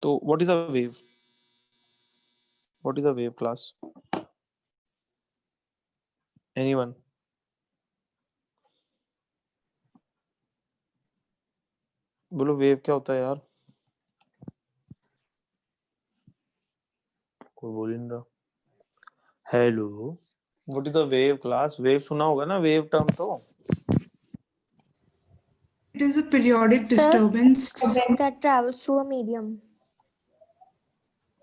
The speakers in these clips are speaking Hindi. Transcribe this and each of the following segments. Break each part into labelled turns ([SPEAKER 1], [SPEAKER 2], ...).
[SPEAKER 1] तो what is a wave? What is a wave class? Anyone? बोलो वेव क्या होता है यार? कोई बोल ही नहीं रहा। Hello, what is a wave class? Wave सुना होगा ना, वेव टर्म तो।
[SPEAKER 2] It is a periodic
[SPEAKER 3] Sir,
[SPEAKER 2] disturbance.
[SPEAKER 3] that travels through a medium.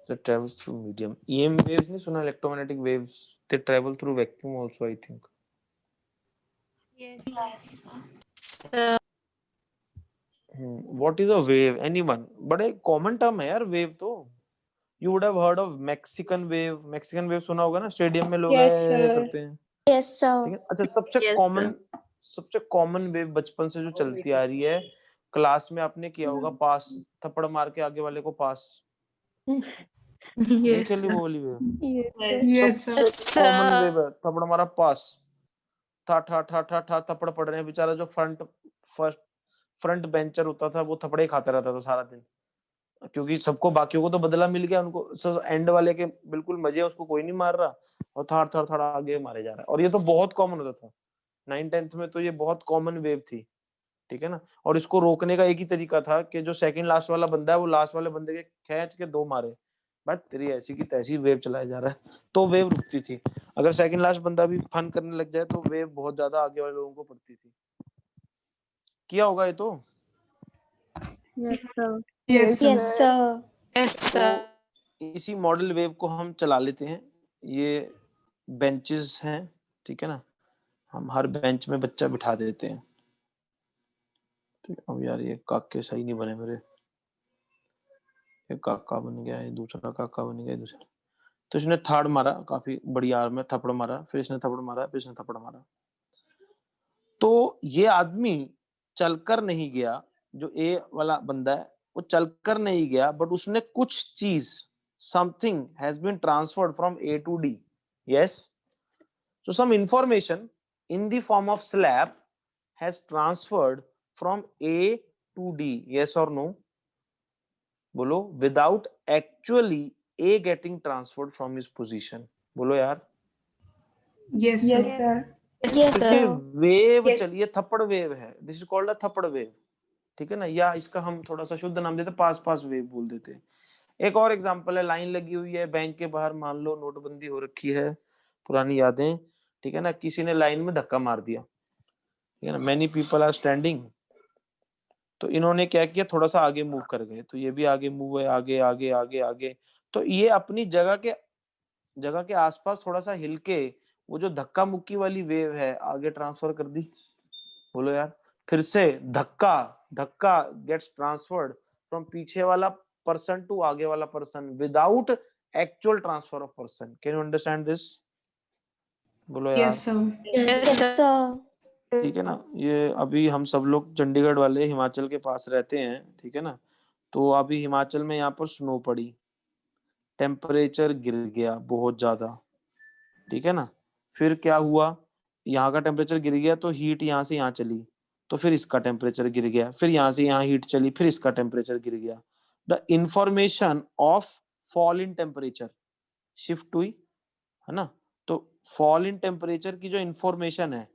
[SPEAKER 1] That travels through medium. EM waves नहीं सुना? electromagnetic waves, they travel through vacuum also, I think.
[SPEAKER 4] Yes.
[SPEAKER 1] What is a wave? Anyone? बड़े common term है यार wave तो। You would have heard of Mexican wave. Mexican wave सुना होगा ना, स्टेडियम में लोग
[SPEAKER 4] Yes,
[SPEAKER 1] ऐ
[SPEAKER 4] sir.
[SPEAKER 1] करते हैं।
[SPEAKER 3] Yes, sir.
[SPEAKER 1] ठीक है। अच्छा, सबसे
[SPEAKER 4] Yes,
[SPEAKER 1] कॉमन वेव बचपन से जो चलती आ रही है, क्लास में आपने किया होगा पास, थप्पड़ मार के आगे वाले को पास। नहीं
[SPEAKER 2] Yes,
[SPEAKER 1] खेली
[SPEAKER 2] sir.
[SPEAKER 1] वो वाली wave?
[SPEAKER 4] Yes, sir.
[SPEAKER 2] Yes, sir.
[SPEAKER 1] Common wave है, थप्पड़ मारा पास, ठा ठा ठा ठा ठा थप्पड़ पड़ रहे हैं। बेचारा जो फ्रंट बेंचर होता था वो थप्पड़े खाता रहता था सारा दिन, क्योंकि सबको, बाकियों को तो बदला मिल गया, उनको एंड वाले के बिल्कुल मजे हैं, उसको कोई नहीं मार रहा, और थर थर थर आगे मारे जा रहा है। और ये तो बहुत कॉमन होता था 9th-10th में, तो ये बहुत कॉमन वेव थी। ठीक है ना। और इसको रोकने का एक ही तरीका था कि जो सेकंड लास्ट वाला बंदा है वो लास्ट वाले बंदे के खींच के 2 मारे। बस तेरी ऐसी की तैसी वेव चलाया जा रहा है, तो वेव रुकती थी। अगर सेकंड लास्ट बंदा भी फन करने लग जाए तो वेव बहुत ज्यादा आगे वाले लोगों को पड़ती थी। किया होगा ये तो।
[SPEAKER 4] Yes, sir.
[SPEAKER 2] Yes, sir.
[SPEAKER 3] Yes, sir.
[SPEAKER 4] Yes, sir.
[SPEAKER 1] तो इसी मॉडल वेव को हम चला लेते हैं। ये बेंचेस हैं, ठीक है ना। हम हर बेंच में बच्चा बिठा देते हैं। तो अब यार ये काके सही नहीं बने मेरे, एक काका बन गया है, दूसरा काका बन गया, दूसरा। तो इसने थर्ड मारा, काफी बड़ी आर में थप्पड़ मारा, फिर इसने थप्पड़ मारा, फिर इसने थप्पड़ मारा। तो ये आदमी चलकर नहीं गया, जो ए वाला बंदा है वो चलकर नहीं गया, बट उसने कुछ चीज, something has been transferred from A to D. Yes, so some information in the form of slab has transferred from A to D. Yes or no? बोलो, without actually A getting transferred from his position. बोलो यार।
[SPEAKER 2] Yes,
[SPEAKER 4] Yes,
[SPEAKER 2] sir.
[SPEAKER 4] sir.
[SPEAKER 3] Yes,
[SPEAKER 1] तो ये
[SPEAKER 3] sir.
[SPEAKER 1] Wave
[SPEAKER 2] Yes.
[SPEAKER 1] चलिए, थप्पड़ वेव है, दिस इज कॉल्ड अ थप्पड़ वेव। ठीक है ना, या इसका हम थोड़ा सा शुद्ध नाम देते, पास पास वेव बोल देते हैं। एक और एग्जांपल है, लाइन लगी हुई है बैंक के बाहर, मान लो नोटबंदी हो रखी है, पुरानी यादें। ठीक है ना, किसी ने लाइन में धक्का मार दिया, ठीक है ना, मेनी पीपल आर स्टैंडिंग। तो इन्होंने क्या किया, थोड़ा सा आगे मूव कर गए, तो ये भी आगे मूव है, आगे आगे आगे आगे। तो ये अपनी जगह के आसपास थोड़ा सा हिल के वो जो धक्का मुक्की वाली वेव है आगे ट्रांसफर कर दी। बोलो यार। फिर से धक्का धक्का गेट्स ट्रांसफर्ड फ्रॉम पीछे वाला पर्सन टू आगे वाला person without actual transfer of person. Can you understand this? बोलो यार।
[SPEAKER 2] Yes, sir.
[SPEAKER 3] Yes, sir.
[SPEAKER 1] ठीक है ना। ये अभी हम सब लोग चंडीगढ़ वाले हिमाचल के पास रहते हैं, ठीक है ना। तो अभी हिमाचल में यहाँ पर स्नो पड़ी, टेम्परेचर गिर गया बहुत ज्यादा, ठीक है ना। फिर क्या हुआ, यहाँ का टेम्परेचर गिर गया तो हीट यहाँ से यहाँ चली, तो फिर इसका टेम्परेचर गिर गया, फिर यहाँ से यहाँ हीट चली, फिर इसका टेम्परेचर गिर गया। The information of fall in temperature shift हुई, है ना। तो फॉल इन टेम्परेचर की जो इंफॉर्मेशन है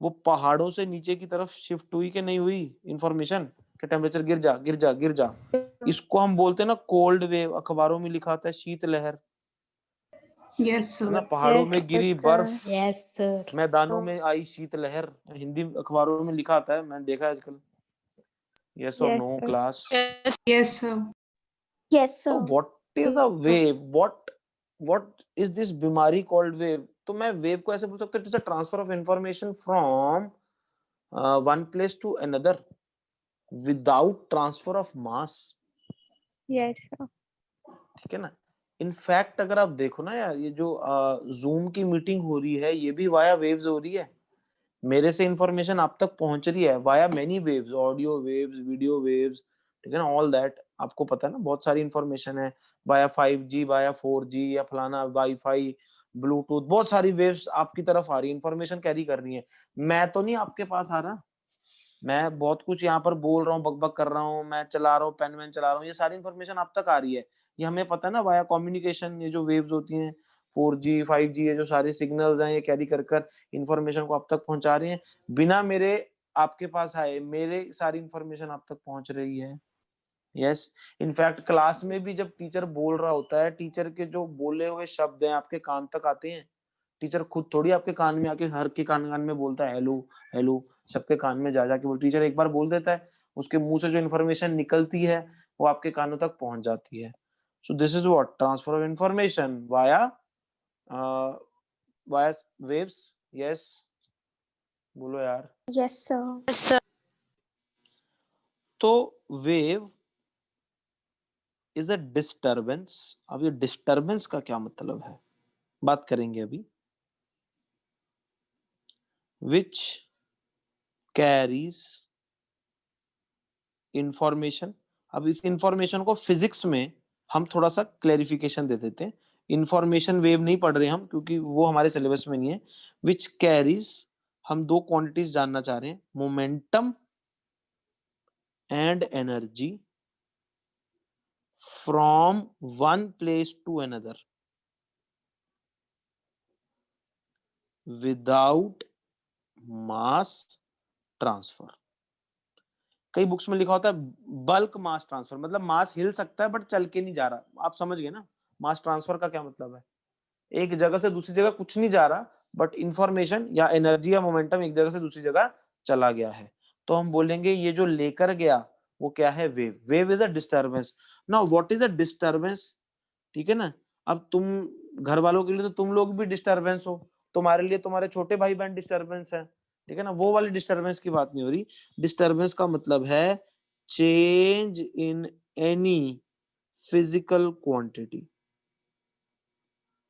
[SPEAKER 1] वो पहाड़ों से नीचे की तरफ शिफ्ट हुई कि नहीं हुई इंफॉर्मेशन, कि टेम्परेचर गिर जा गिर जा गिर जा। इसको हम बोलते हैं ना कोल्ड वेव, अखबारों में लिखा आता है शीतलहर,
[SPEAKER 2] Yes,
[SPEAKER 1] है ना।
[SPEAKER 2] sir.
[SPEAKER 1] पहाड़ों
[SPEAKER 4] Yes.
[SPEAKER 1] में गिरी
[SPEAKER 3] Yes,
[SPEAKER 1] बर्फ,
[SPEAKER 3] sir.
[SPEAKER 4] Yes, sir.
[SPEAKER 1] मैदानों में आई शीतलहर, हिंदी अखबारों में लिखा आता है, मैंने देखा है आजकल। यस और
[SPEAKER 4] Yes,
[SPEAKER 1] no
[SPEAKER 4] sir.
[SPEAKER 1] Class?
[SPEAKER 4] Yes.
[SPEAKER 2] Yes, sir.
[SPEAKER 3] Yes,
[SPEAKER 1] तो
[SPEAKER 3] sir.
[SPEAKER 1] What is a wave, what is this बीमारी कॉल्ड वेव? तो मैं वेव को ऐसे बोल सकता हूँ, it is a transfer of information from one place to another without transfer of mass.
[SPEAKER 4] Yes, sir.
[SPEAKER 1] ठीक है ना। इनफैक्ट अगर आप देखो ना यार, ये जो जूम की मीटिंग हो रही है ये भी वाया वेव्स हो रही है। मेरे से इंफॉर्मेशन आप तक पहुंच रही है via many waves, audio waves, video waves, ठीक है ना, ऑल दैट। आपको पता है ना, बहुत सारी इंफॉर्मेशन है वाया 5G, वाया 4G, या फलाना वाईफाई, ब्लूटूथ, बहुत सारी वेव्स आपकी तरफ आ रही है, इंफॉर्मेशन कैरी कर रही है। मैं तो नहीं आपके पास आ रहा, मैं बहुत कुछ यहाँ पर बोल रहा हूँ, बकबक कर रहा हूँ, मैं चला रहा हूँ, पेन वैन चला रहा हूँ, ये सारी इन्फॉर्मेशन आप तक आ रही है। ये हमें पता है ना, वाया कम्युनिकेशन ये जो वेव्स होती हैं 4G 5G, ये जो सारे सिग्नल्स हैं ये कैरी कर कर इन्फॉर्मेशन को आप तक पहुंचा रहे हैं। बिना मेरे आपके पास आए मेरे सारी इन्फॉर्मेशन आप तक पहुंच रही है। यस, इनफैक्ट क्लास में भी जब टीचर बोल रहा होता है, टीचर के जो बोले हुए शब्द हैं आपके कान तक आते हैं। टीचर खुद थोड़ी आपके कान में आके हर के कान कान में बोलता है हेलो हेलो, सबके कान में जा जाके वो टीचर एक बार बोल देता है, उसके मुंह से जो इन्फॉर्मेशन निकलती है वो आपके कानों तक पहुंच जाती है। सो this is what transfer of information via via waves. Yes, बोलो यार।
[SPEAKER 3] Yes, sir.
[SPEAKER 4] Yes, sir.
[SPEAKER 1] तो वेव इज अ डिस्टर्बेंस। अब ये डिस्टर्बेंस का क्या मतलब है बात करेंगे अभी। Which carries information. अब इस इंफॉर्मेशन को फिजिक्स में हम थोड़ा सा क्लेरिफिकेशन दे देते हैं। इंफॉर्मेशन वेव नहीं पढ़ रहे हम क्योंकि वो हमारे सिलेबस में नहीं है। विच कैरीज, हम दो क्वांटिटीज जानना चाह रहे हैं, momentum and energy from one place to another without mass transfer. कई बुक्स में लिखा होता है बल्क मास ट्रांसफर, मतलब मास हिल सकता है बट चल के नहीं जा रहा। आप समझ गए ना मास ट्रांसफर का क्या मतलब है। एक जगह से दूसरी जगह कुछ नहीं जा रहा, बट इंफॉर्मेशन या एनर्जी या मोमेंटम एक जगह से दूसरी जगह चला गया है। तो हम बोलेंगे ये जो लेकर गया वो क्या है, wave. Wave is a disturbance. Now what is a disturbance, ठीक है ना। अब तुम घर वालों के लिए तो तुम लोग भी डिस्टर्बेंस हो, तुम्हारे लिए तुम्हारे छोटे भाई बहन डिस्टर्बेंस है, ठीक है ना। वो वाली डिस्टर्बेंस की बात नहीं हो रही। डिस्टर्बेंस का मतलब है change in any physical quantity.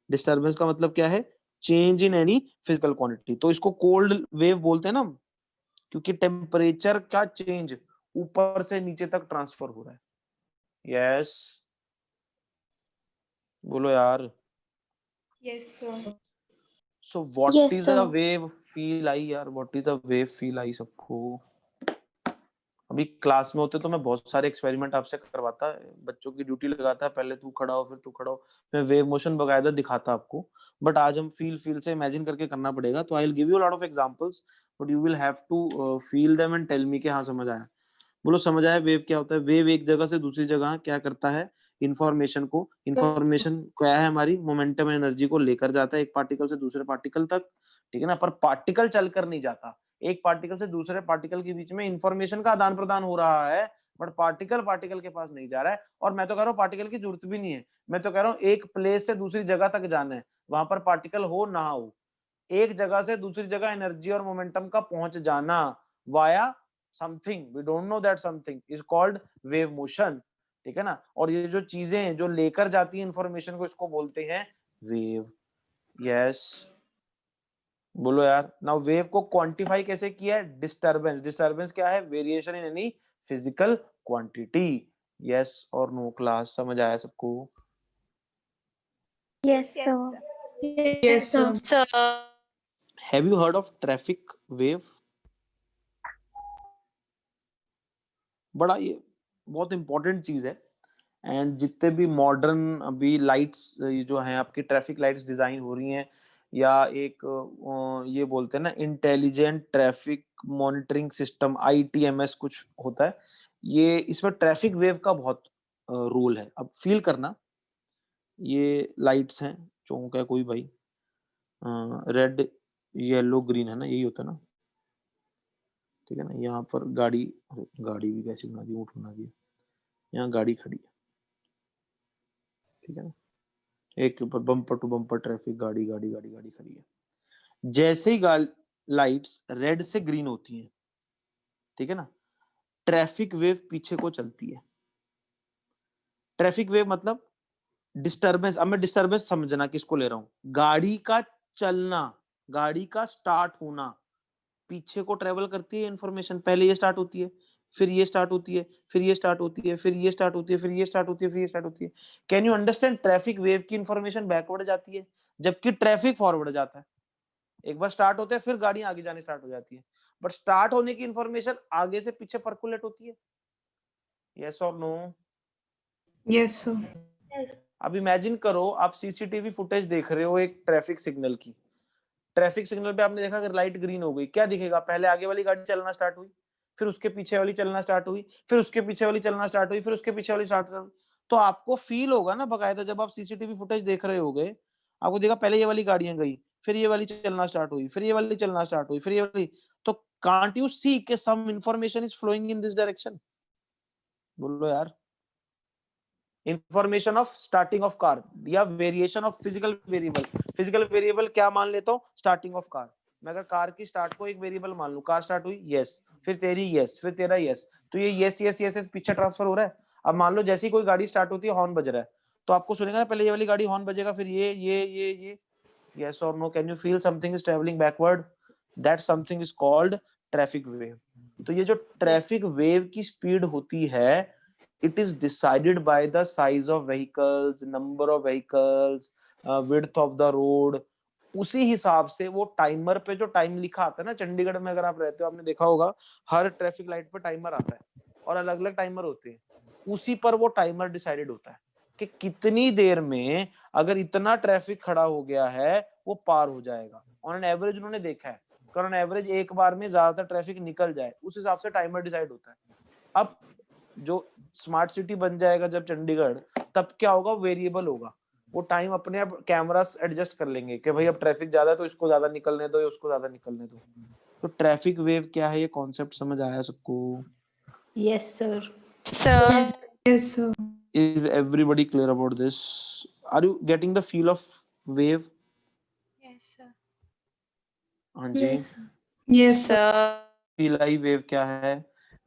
[SPEAKER 1] Disturbance का मतलब क्या है, change in any physical quantity. तो इसको कोल्ड वेव बोलते हैं ना, क्योंकि टेम्परेचर का चेंज ऊपर से नीचे तक ट्रांसफर हो रहा है। यस, बोलो यार।
[SPEAKER 2] Yes, sir.
[SPEAKER 1] So what
[SPEAKER 3] Yes,
[SPEAKER 1] is a
[SPEAKER 3] sir.
[SPEAKER 1] Wave feel I यार, what is a wave feel I सबको। अभी क्लास में होते तो मैं बहुत सारे एक्सपेरिमेंट आपसे करवाता, बच्चों की ड्यूटी लगाता, पहले तू खड़ा हो फिर तू खड़ा हो, मैं वेव मोशन बकायदा दिखाता आपको। बट आज हम फील से इमेजिन करके करना पड़ेगा। तो I will give you lot of examples but you will have to feel them and tell me कि हाँ समझ आया। बोलो समझ आया। वेव क्या होता है, वेव एक जगह से दूसरी जगह क्या करता है, इंफॉर्मेशन क्या है हमारी, मोमेंटम एनर्जी को लेकर जाता है एक पार्टिकल से दूसरे पार्टिकल तक, ठीक है ना। पर पार्टिकल चलकर नहीं जाता, एक पार्टिकल से दूसरे पार्टिकल के बीच में इंफॉर्मेशन का आदान प्रदान हो रहा है, बट पार्टिकल पार्टिकल के पास नहीं जा रहा है। और मैं तो कह रहा हूँ पार्टिकल की जरूरत भी नहीं है, मैं तो कह रहा हूँ एक प्लेस से दूसरी जगह तक जाना है, वहां पर पार्टिकल हो ना हो, एक जगह से दूसरी जगह एनर्जी और मोमेंटम का पहुंच जाना via something, we don't know that something is called wave motion, ठीक है ना। और ये जो चीजें जो लेकर जाती है इंफॉर्मेशन को, इसको बोलते हैं वेव। यस, बोलो यार। नाउ वेव को क्वांटिफाई कैसे किया है, डिस्टरबेंस। डिस्टरबेंस क्या है, variation in any physical quantity. Yes और नो क्लास, समझ आया सबको।
[SPEAKER 3] Yes, sir.
[SPEAKER 2] Yes, sir.
[SPEAKER 4] Sir.
[SPEAKER 1] Have you heard of traffic wave. बड़ा ये बहुत इंपॉर्टेंट चीज है। एंड जितने भी मॉडर्न अभी लाइट्स ये जो हैं आपकी ट्रैफिक लाइट्स डिजाइन हो रही हैं, या एक ये बोलते हैं ना intelligent traffic monitoring system, ITMS कुछ होता है, ये इसमें ट्रैफिक वेव का बहुत रोल है। अब फील करना, ये लाइट्स हैं, चौक है कोई भाई, रेड येलो ग्रीन है ना, यही होता है ना, ठीक है ना। यहाँ पर गाड़ी, गाड़ी भी कैसी बना दी, ऊँट बना दिया, यहाँ गाड़ी खड़ी है, ठीक है ना। एक के ऊपर बम्पर टू बम्पर ट्रैफिक, गाड़ी गाड़ी गाड़ी गाड़ी खड़ी है। जैसे ही लाइट्स रेड से ग्रीन होती हैं, ठीक है ना, ट्रैफिक वेव पीछे को चलती है। ट्रैफिक वेव मतलब डिस्टरबेंस। अब मैं डिस्टरबेंस समझना किसको ले रहा हूं, गाड़ी का चलना, गाड़ी का स्टार्ट होना, पीछे को ट्रेवल करती है इंफॉर्मेशन। पहले ये स्टार्ट होती है, फिर ये स्टार्ट होती है, फिर ये स्टार्ट होती है, फिर ये स्टार्ट होती है, फिर ये स्टार्ट होती है, फिर ये स्टार्ट होती है। Can you understand, traffic wave की इंफॉर्मेशन बैकवर्ड जाती है जबकि ट्रैफिक फॉरवर्ड जाता है। एक बार स्टार्ट होते हैं फिर गाड़ियां आगे जाने स्टार्ट हो जाती है। बट स्टार्ट होने की इंफॉर्मेशन आगे से पीछे परकुलेट होती है। यस और नो?
[SPEAKER 2] Yes, sir.
[SPEAKER 1] अब इमेजिन करो आप सीसीटीवी फुटेज देख रहे हो एक ट्रैफिक सिग्नल की। ट्रैफिक सिग्नल पे आपने देखा अगर लाइट ग्रीन हो गई, क्या दिखेगा? पहले आगे वाली गाड़ी चलना स्टार्ट हुई, फिर उसके पीछे वाली चलना स्टार्ट हुई, फिर उसके पीछे वाली चलना स्टार्ट हुई, फिर उसके पीछे वाली स्टार्ट हुई। तो आपको फील होगा ना बकायदा, जब आप सीसीटीवी फुटेज देख रहे होगे, आपको देखा पहले ये वाली गाड़ियां गई, फिर ये वाली चलना स्टार्ट हुई, फिर ये वाली चलना स्टार्ट हुई, फिर ये वाली। तो कांट यू सी कि some information is flowing in this direction? बोलो यार। Information of starting of car या variation of physical variable. Physical variable क्या मान लेता हूँ? Starting of car. मैं अगर कार की स्टार्ट को एक वेरिएबल मान लूं, कार स्टार्ट हुई, यस, फिर तेरी यस, फिर तेरा यस, तो ये यस यस यस यस पीछे ट्रांसफर हो रहा है। अब मान लो जैसी कोई गाड़ी स्टार्ट होती है, हॉर्न बज रहा है, तो आपको सुनेगा ना पहले ये वाली गाड़ी हॉर्न बजेगा, फिर ये यस और no? Can you feel something is travelling backward? That something is called traffic wave. तो ये जो ट्रैफिक वेव की स्पीड होती है, it is decided by the size of vehicles, number of vehicles, width of the road। उसी हिसाब से वो टाइमर पे जो टाइम लिखा आता है ना, चंडीगढ़ में अगर आप रहते हो आपने देखा होगा हर ट्रैफिक लाइट पे टाइमर आता है और अलग अलग टाइमर होते हैं, उसी पर वो टाइमर डिसाइडेड होता है कि कितनी देर में अगर इतना ट्रैफिक खड़ा हो गया है वो पार हो जाएगा। ऑन एन एवरेज उन्होंने देखा है, ऑन एवरेज एक बार में ज्यादातर ट्रैफिक निकल जाए, उस हिसाब से टाइमर डिसाइड होता है। अब जो स्मार्ट सिटी बन जाएगा जब चंडीगढ़, तब क्या होगा? वेरिएबल होगा, वो टाइम अपने आप कैमरास एडजस्ट कर लेंगे कि भाई अब ट्रैफिक ज्यादा है तो इसको ज्यादा निकलने दो या उसको ज्यादा निकलने दो। तो ट्रैफिक वेव क्या है, ये कॉन्सेप्ट समझ आया सबको?
[SPEAKER 5] Yes, sir.
[SPEAKER 4] Sir.
[SPEAKER 2] Yes, sir.
[SPEAKER 1] Is everybody clear about this? Are you getting the feel of wave?
[SPEAKER 2] Yes, sir.
[SPEAKER 1] हाँ जी।
[SPEAKER 2] Yes, sir.
[SPEAKER 4] Sir.
[SPEAKER 1] Feel I wave क्या है?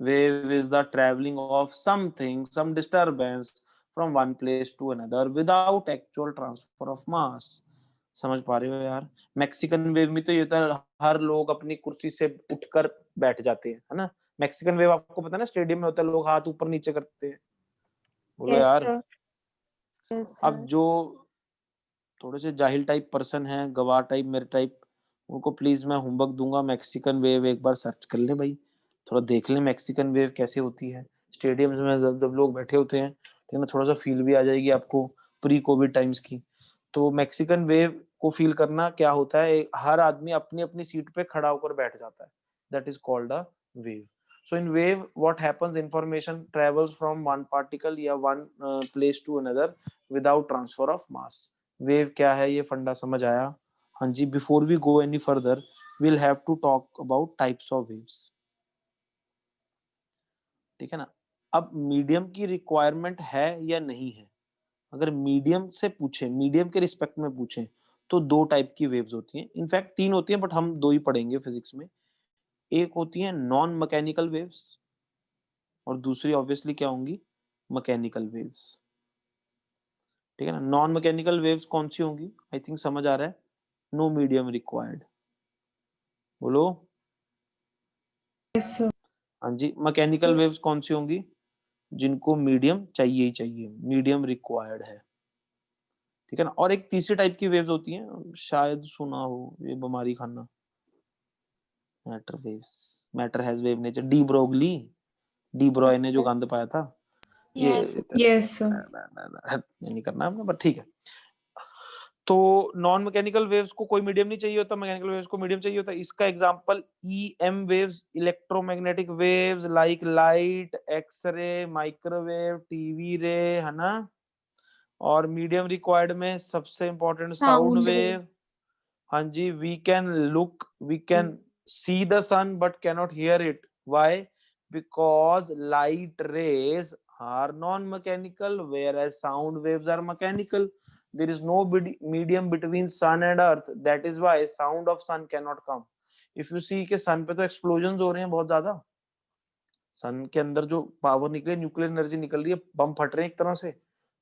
[SPEAKER 1] Wave is the traveling of something, some disturbance from one place to another without actual transfer of mass। समझ पा रहे हो यार? मैक्सिकन वेव में तो ये होता है हर लोग अपनी कुर्सी से उठकर बैठ जाते हैं, है ना? मैक्सिकन वेव आपको पता है ना, स्टेडियम में होता है, लोग हाथ ऊपर नीचे करते हैं। बोलो
[SPEAKER 4] Yes,
[SPEAKER 1] यार।
[SPEAKER 4] sir.
[SPEAKER 3] Yes,
[SPEAKER 1] अब जो थोड़े से जाहिल टाइप पर्सन हैं, गवार टाइप मेरे टाइप, उनको प्लीज मैं होमवर्क दूंगा, मैक्सिकन वेव एक बार सर्च कर ले भाई, थोड़ा देख ले मैक्सिकन वेव कैसे होती है। स्टेडियम्स में जब लोग बैठे होते हैं तो थोड़ा सा फील भी आ जाएगी आपको प्री कोविड टाइम्स की। तो मैक्सिकन वेव को फील करना क्या होता है, हर आदमी अपनी अपनी सीट पे खड़ा होकर बैठ जाता है, that is called a wave. So in wave what happens, information travels from one particle या one place to another without transfer of mass। Wave क्या है ये फंडा समझ आया? हाँ जी। Before we go any further we'll have to talk about types of waves। ठीक है ना? अब मीडियम की रिक्वायरमेंट है या नहीं है? अगर मीडियम से पूछे, मीडियम के रिस्पेक्ट में पूछे, तो दो टाइप की वेव्स होती हैं, इनफैक्ट तीन होती हैं बट हम दो ही पढ़ेंगे फिजिक्स में। एक होती है नॉन मैकेनिकल वेव्स और दूसरी ऑब्वियसली क्या होंगी? Mechanical waves. ठीक है ना? नॉन मैकेनिकल वेव्स कौन सी होंगी? आई थिंक समझ आ रहा है। No medium required. बोलो।
[SPEAKER 2] Yes, sir.
[SPEAKER 1] हाँ जी। मैकेनिकल वेव्स कौन सी होंगी? जिनको मीडियम चाहिए ही चाहिए, मीडियम रिक्वायर्ड है। ठीक है ना? और एक तीसरी टाइप की वेव्स होती हैं, शायद सुना हो, ये बीमारी खाना, matter waves. Matter has wave nature. De Broglie, D Broglie ने जो गंद पाया था ये
[SPEAKER 5] Yes.
[SPEAKER 2] Yes, sir.
[SPEAKER 1] नहीं करना हमने, बट ठीक है। तो नॉन मैकेनिकल वेव्स को कोई मीडियम नहीं चाहिए होता, मैकेनिकल वेव्स को मीडियम चाहिए होता। इसका example EM waves, electromagnetic waves like light, X-ray, microwave, TV ray, है ना? और मीडियम रिक्वायर्ड में सबसे इंपॉर्टेंट साउंड वेव। हाँ जी। We can look, we can see the sun but cannot hear it. Why? Because light rays are non mechanical whereas sound waves are mechanical। there is no medium between sun and earth, that is why sound of sun cannot come। if you see कि सन पे तो explosions हो रहे हैं बहुत ज्यादा, सन के अंदर जो पावर निकले, न्यूक्लियर एनर्जी निकल रही है, बम फट रहे हैं एक तरह से,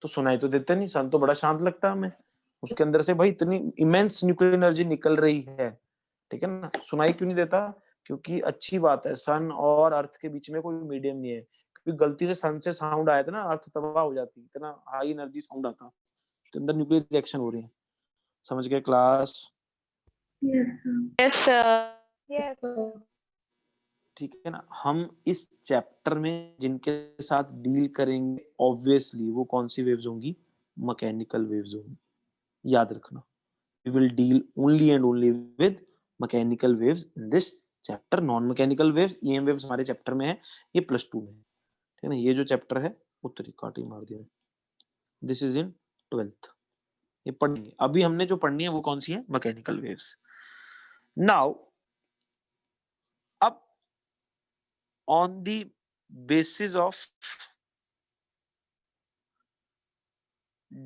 [SPEAKER 1] तो सुनाई तो देते नहीं। सन तो बड़ा शांत लगता है हमें, उसके अंदर से भाई इतनी इमेंस न्यूक्लियर एनर्जी निकल रही है। ठीक है ना? सुनाई क्यों नहीं देता? क्योंकि अच्छी बात है, सन और अर्थ के बीच में कोई मीडियम नहीं है। क्योंकि गलती से सन से साउंड आया था ना, अर्थ तबाह हो जाती, इतना हाई एनर्जी साउंड आता, तो अंदर न्यूक्लियर रिएक्शन हो रही है। समझ गए class?
[SPEAKER 4] Yes, sir.
[SPEAKER 5] Yes, sir.
[SPEAKER 1] ठीक है ना, हम इस चैप्टर में जिनके साथ डील करेंगे ऑब्वियसली वो कौन सी वेव्स होंगी, मैकेनिकल वेव्स होंगी, याद रखना। We will deal only and only with mechanical waves in this chapter. Non mechanical waves, EM waves हमारे चैप्टर में है, ये +2 में है, ठीक है ना। ये जो चैप्टर है उत्तरी काटी मार दिया, दिस इज इन 12th, ये पढ़ेंगे। अभी हमने जो पढ़नी है वो कौन सी है, मैकेनिकल वेव्स। नाउ अब on the basis of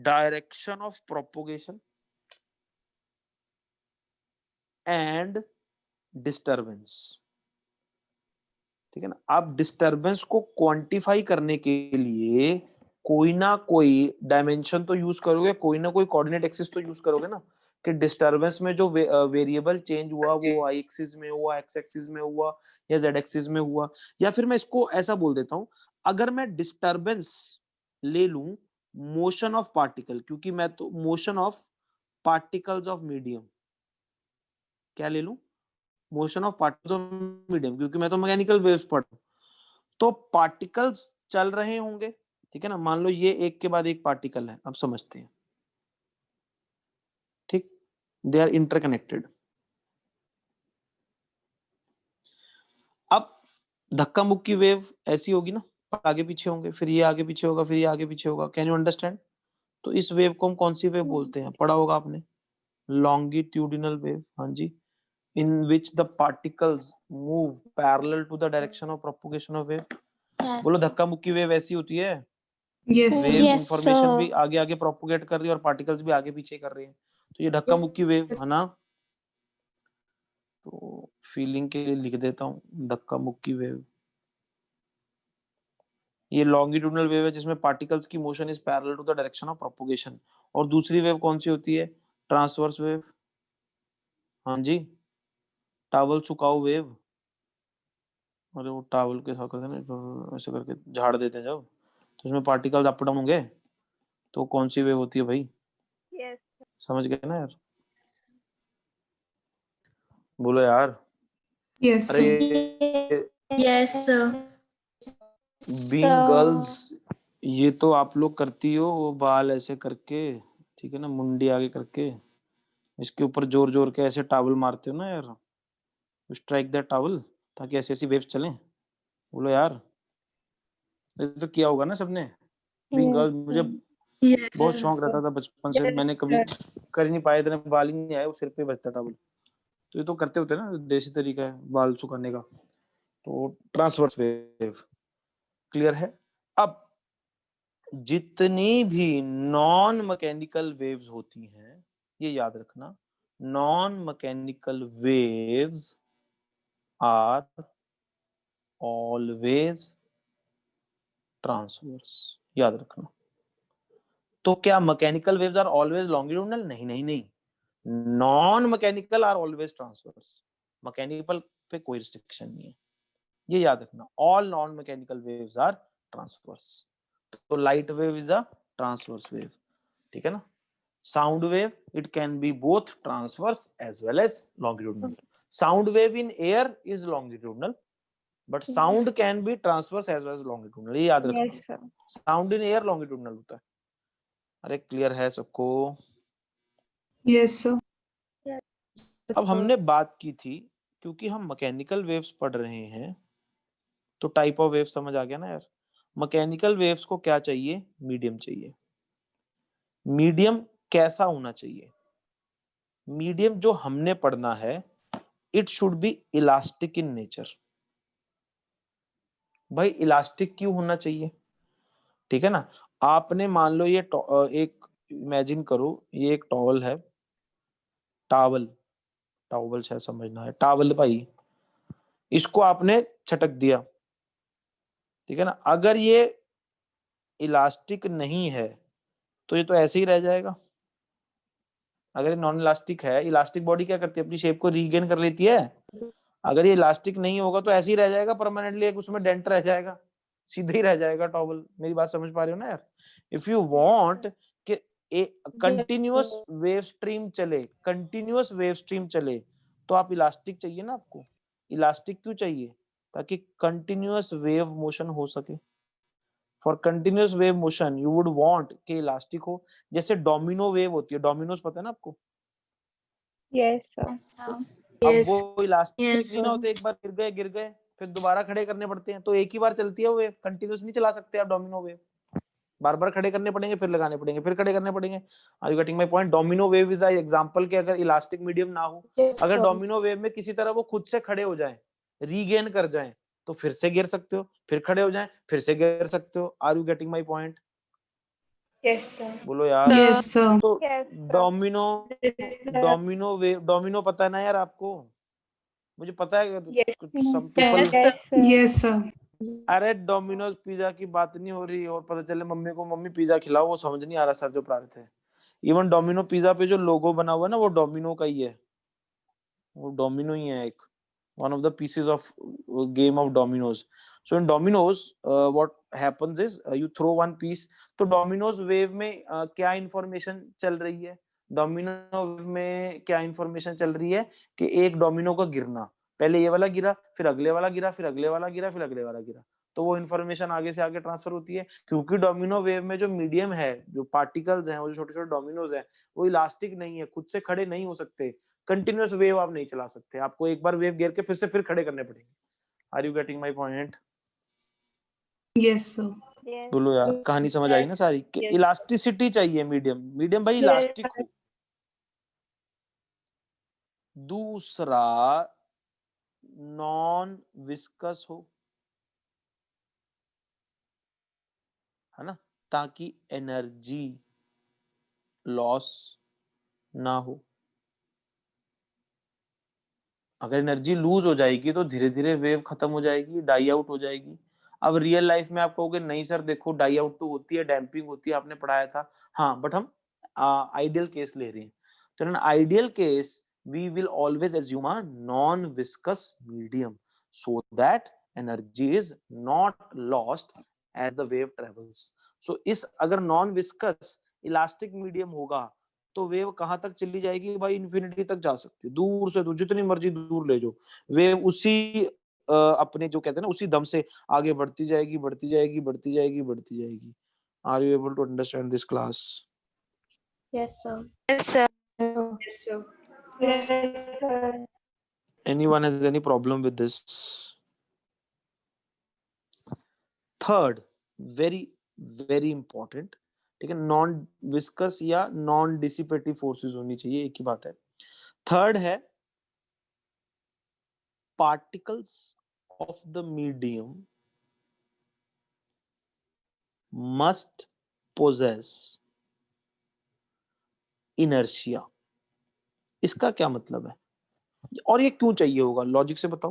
[SPEAKER 1] direction of propagation and disturbance, ठीक है ना। आप डिस्टरबेंस को क्वांटिफाई करने के लिए कोई ना कोई डायमेंशन तो यूज करोगे, कोई ना कोई कोऑर्डिनेट एक्सिस तो यूज करोगे ना, कि डिस्टरबेंस में जो वेरिएबल चेंज हुआ वो y एक्सिस में हुआ, x एक्सिस में हुआ या z एक्सिस में हुआ। या फिर मैं इसको ऐसा बोल देता हूं, अगर मैं डिस्टरबेंस ले लूं मोशन ऑफ पार्टिकल, क्योंकि मैं तो motion of particles of medium, क्या ले लूं, motion of particles of medium, क्योंकि मैं तो मैकेनिकल वेव्स पढ़ रहा हूं। तो पार्टिकल्स चल रहे होंगे, ठीक है ना। मान लो ये एक के बाद एक पार्टिकल है, अब समझते हैं, ठीक, दे आर इंटरकनेक्टेड। अब धक्का मुक्की वेव ऐसी होगी ना, आगे पीछे होंगे, फिर ये आगे पीछे होगा, फिर ये आगे पीछे होगा। Can you understand? तो इस वेव को हम कौन सी वेव बोलते हैं, पढ़ा होगा आपने, लॉन्गिट्यूडिनल वेव। हाँ जी, in which the particles move parallel to the direction of propagation of wave।
[SPEAKER 3] Yes.
[SPEAKER 1] बोलो धक्का मुक्की वेव ऐसी होती है,
[SPEAKER 2] Yes,
[SPEAKER 1] wave
[SPEAKER 2] sir.
[SPEAKER 3] Yes,
[SPEAKER 1] information भी
[SPEAKER 3] sir.
[SPEAKER 1] आगे आगे प्रोपोगेट कर रही है और पार्टिकल्स भी आगे पीछे कर रही है, तो ये धक्का मुक्की वेव है ना। तो फीलिंग के लिए लिख देता हूँ धक्का मुक्की वेव। ये लॉन्गिट्यूडनल वेव है जिसमें पार्टिकल्स की motion is parallel to the direction of propagation. और दूसरी वेव कौन सी होती है, ट्रांसवर्स वेव। हाँ जी, टावल सुकाओ वेव। अरे वो टावल के साथ करते हैं ना, ऐसे करके झाड़ देते हैं जब, तो इसमें पार्टिकल्स अप डाउन होंगे, तो कौन सी वेव होती है भाई,
[SPEAKER 4] Yes.
[SPEAKER 1] समझ गए ना यार, बोलो यार।
[SPEAKER 2] Yes,
[SPEAKER 1] अरे
[SPEAKER 2] sir.
[SPEAKER 3] Yes, sir.
[SPEAKER 1] Being girls, ये तो आप लोग करती हो वो बाल ऐसे करके, ठीक है ना, मुंडी आगे करके, इसके ऊपर जोर जोर के ऐसे टावल मारते हो ना यार, स्ट्राइक दैट टावल, ताकि ऐसी ऐसी वेव्स चलें। बोलो यार, ये तो किया होगा ना सबने। बीइंग गर्ल्स, मुझे
[SPEAKER 2] Yes,
[SPEAKER 1] बहुत शौक
[SPEAKER 2] sir.
[SPEAKER 1] रहता था बचपन से, मैंने कभी कर ही नहीं पाया, इतने बाल ही नहीं आए, वो सिर पे बजता टावल। तो ये तो करते होते ना, देसी तरीका है बाल सुखाने का। तो ट्रांसवर्स वेव क्लियर है। अब जितनी भी नॉन मैकेनिकल वेव्स होती हैं, ये याद रखना, non mechanical waves are always transverse, याद रखना। तो क्या mechanical waves are always longitudinal? नहीं नहीं नहीं, non mechanical are always transverse, mechanical पे कोई रिस्ट्रिक्शन नहीं है, ये याद रखना। All non mechanical waves are transverse. तो light wave is a transverse wave, ठीक है ना। Sound wave, it can be both transverse as well as longitudinal. Sound wave in air is longitudinal, but sound can be transverse as well as longitudinal, ये याद रखना।
[SPEAKER 4] Yes, sir.
[SPEAKER 1] Sound in air longitudinal होता है। अरे क्लियर है सबको?
[SPEAKER 2] Yes, sir.
[SPEAKER 1] अब हमने बात की थी, क्योंकि हम मैकेनिकल वेव्स पढ़ रहे हैं, तो टाइप ऑफ वेव समझ आ गया ना यार। मैकेनिकल वेव्स को क्या चाहिए, मीडियम चाहिए। मीडियम कैसा होना चाहिए, मीडियम जो हमने पढ़ना है, it should be elastic in nature. भाई इलास्टिक क्यों होना चाहिए, ठीक है ना। आपने मान लो ये एक इमेजिन करो, ये एक टॉवल है, टावल, टावल शायद समझना है, टावल भाई, इसको आपने छटक दिया, ठीक है ना। अगर ये इलास्टिक नहीं है तो ये तो ऐसे ही रह जाएगा। अगर ये नॉन इलास्टिक है, इलास्टिक बॉडी क्या करती है, अपनी शेप को रीगेन कर लेती है। अगर ये इलास्टिक नहीं होगा तो ऐसे ही रह जाएगा परमानेंटली, एक उसमें डेंट रह जाएगा, सीधे ही रह जाएगा टॉवल। मेरी बात समझ पा रहे हो ना यार। इफ यू वांट कि कंटिन्यूअस वेव स्ट्रीम चले, कंटिन्यूअस वेव स्ट्रीम चले, तो आप इलास्टिक चाहिए ना आपको। इलास्टिक क्यों चाहिए, ताकि कंटिन्यूअस वेव मोशन हो सके। For continuous wave motion you would want कि इलास्टिक हो, जैसे डोमिनो वेव होती है, डोमिनोज पता है ना आपको?
[SPEAKER 4] Yes, sir.
[SPEAKER 1] अब वो इलास्टिक नहीं ना होते, एक बार गिर गए फिर दोबारा खड़े करने पड़ते हैं, तो एक ही बार चलती है वो वेव, कंटिन्यूअस नहीं चला सकते आप डोमिनो वेव, बार बार खड़े करने पड़ेंगे, फिर लगाने पड़ेंगे, फिर खड़े करने पड़ेंगे। Are you getting my point? Domino wave is a example कि अगर इलास्टिक मीडियम ना हो, अगर डोमिनो वेव में किसी तरह वो खुद से खड़े हो जाएं, रीगेन कर जाएं, तो फिर से गिर सकते हो, फिर खड़े हो जाएं, फिर से गिर सकते हो। Are you getting my point?
[SPEAKER 2] Yes, sir.
[SPEAKER 1] बोलो यार।
[SPEAKER 2] Yes, sir.
[SPEAKER 1] तो
[SPEAKER 4] Yes, sir.
[SPEAKER 1] डोमिनो पता है ना यार आपको? मुझे पता है
[SPEAKER 2] Yes.
[SPEAKER 1] Some people.
[SPEAKER 4] Yes, sir.
[SPEAKER 2] Yes, sir.
[SPEAKER 1] अरे डोमिनोज पिज्जा की बात नहीं हो रही, और पता चले मम्मी को मम्मी पिज्जा खिलाओ, वो समझ नहीं आ रहा सर जो पढ़ा रहे थे। इवन डोमिनो पिज्जा पे जो लोगो बना हुआ है ना, वो डोमिनो का ही है, वो डोमिनो ही है एक, one of the pieces of game of dominoes. So in dominoes what happens is you throw one piece. तो dominoes wave में क्या इंफॉर्मेशन चल रही है? डोमिनो में क्या इंफॉर्मेशन चल रही है कि एक डोमिनो का गिरना, पहले ये वाला गिरा, फिर अगले वाला गिरा, फिर अगले वाला गिरा, फिर अगले वाला गिरा, तो वो इन्फॉर्मेशन आगे से आगे ट्रांसफर होती है। क्योंकि डोमिनो वेव में जो मीडियम है, जो पार्टिकल्स हैं, वो जो छोटे छोटे डोमिनोज हैं, वो इलास्टिक नहीं है, खुद से खड़े नहीं हो सकते, कंटिन्यूअस वेव आप नहीं चला सकते, आपको एक बार वेव गिर के फिर से फिर खड़े करने पड़ेंगे। Are you getting my point?
[SPEAKER 2] Yes, sir.
[SPEAKER 4] Yes.
[SPEAKER 1] बोलो यार, कहानी समझ आई ना सारी? कि
[SPEAKER 2] Yes.
[SPEAKER 1] इलास्टिसिटी चाहिए, मीडियम, मीडियम भाई
[SPEAKER 4] Yes.
[SPEAKER 1] इलास्टिक हो। दूसरा, नॉन विस्कस हो, है ना, ताकि एनर्जी लॉस ना हो। अगर एनर्जी लूज हो जाएगी तो धीरे धीरे वेव खत्म हो जाएगी, डाई आउट हो जाएगी। अब रियल लाइफ में आप कहोगे नहीं सर देखो डाई आउट तो होती है, डैम्पिंग होती है, आपने पढ़ाया था। हाँ, बट हम आइडियल केस ले रहे हैं। तो in ideal case we will always assume a non viscous medium so that energy is not lost as the wave travels. So इस अगर नॉन विस्कस इलास्टिक मीडियम होगा तो वेव कहाँ तक चली जाएगी भाई? इन्फिनिटी तक जा सकती है, दूर से दूर, जितनी मर्जी दूर ले जाओ, वेव उसी अपने जो कहते हैं ना उसी दम से आगे बढ़ती जाएगी, बढ़ती जाएगी, बढ़ती जाएगी, बढ़ती जाएगी। Are you able to understand this class?
[SPEAKER 3] Yes, sir.
[SPEAKER 4] Yes, sir.
[SPEAKER 2] Yes, sir.
[SPEAKER 4] Yes, sir.
[SPEAKER 1] Anyone has any problem with this? Third, very very important, ठीक है, नॉन विस्कस या नॉन डिसिपेटिव फोर्सेस होनी चाहिए, एक ही बात है। थर्ड है particles of the medium must possess inertia। इसका क्या मतलब है और ये क्यों चाहिए होगा? लॉजिक से बताओ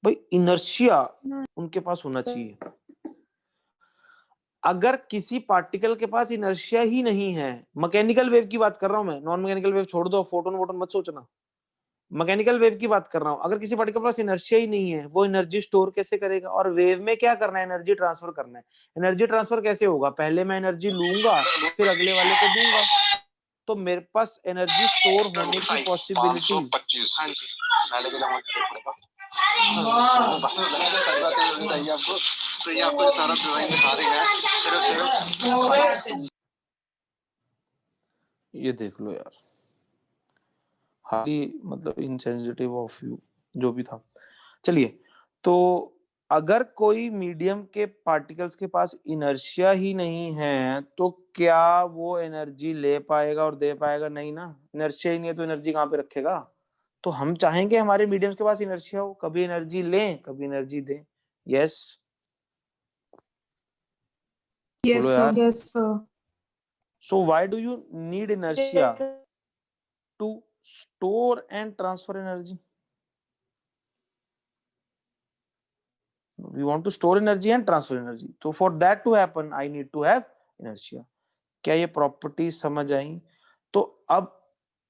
[SPEAKER 1] भाई। इनर्शिया उनके पास होना चाहिए। अगर किसी पार्टिकल के पास इनर्शिया ही नहीं है, मैकेनिकल वेव की बात कर रहा हूं मैं, नॉन मैकेनिकल वेव छोड़ दो, फोटोन वोटोन मत सोचना, मैकेनिकल वेव की बात कर रहा हूं। अगर किसी पार्टिकल के पास इनर्शिया ही नहीं है, वो एनर्जी स्टोर कैसे करेगा? और वेव में क्या करना है? एनर्जी ट्रांसफर करना है। एनर्जी ट्रांसफर कैसे होगा? पहले मैं एनर्जी लूंगा, फिर अगले वाले को दूंगा, तो मेरे पास एनर्जी स्टोर होने की पॉसिबिलिटी। ये देख लो यार, हाई मतलब इनसेंसिटिव ऑफ यू, जो भी था। चलिए, तो अगर कोई मीडियम के पार्टिकल्स के पास इनर्शिया ही नहीं है तो क्या वो एनर्जी ले पाएगा और दे पाएगा? नहीं ना, इनर्शिया ही नहीं है तो एनर्जी कहाँ पे रखेगा? तो हम चाहेंगे हमारे मीडियम्स के पास इनर्शिया हो, कभी एनर्जी लें कभी एनर्जी दें। यस,
[SPEAKER 2] Yes,
[SPEAKER 1] बोलो
[SPEAKER 2] sir.
[SPEAKER 1] यार।
[SPEAKER 2] Yes, sir.
[SPEAKER 1] So why do you need inertia? To store and transfer energy. We want to store energy and transfer energy. So for that to happen, I need to have inertia. क्या ये प्रॉपर्टी समझ आई? तो अब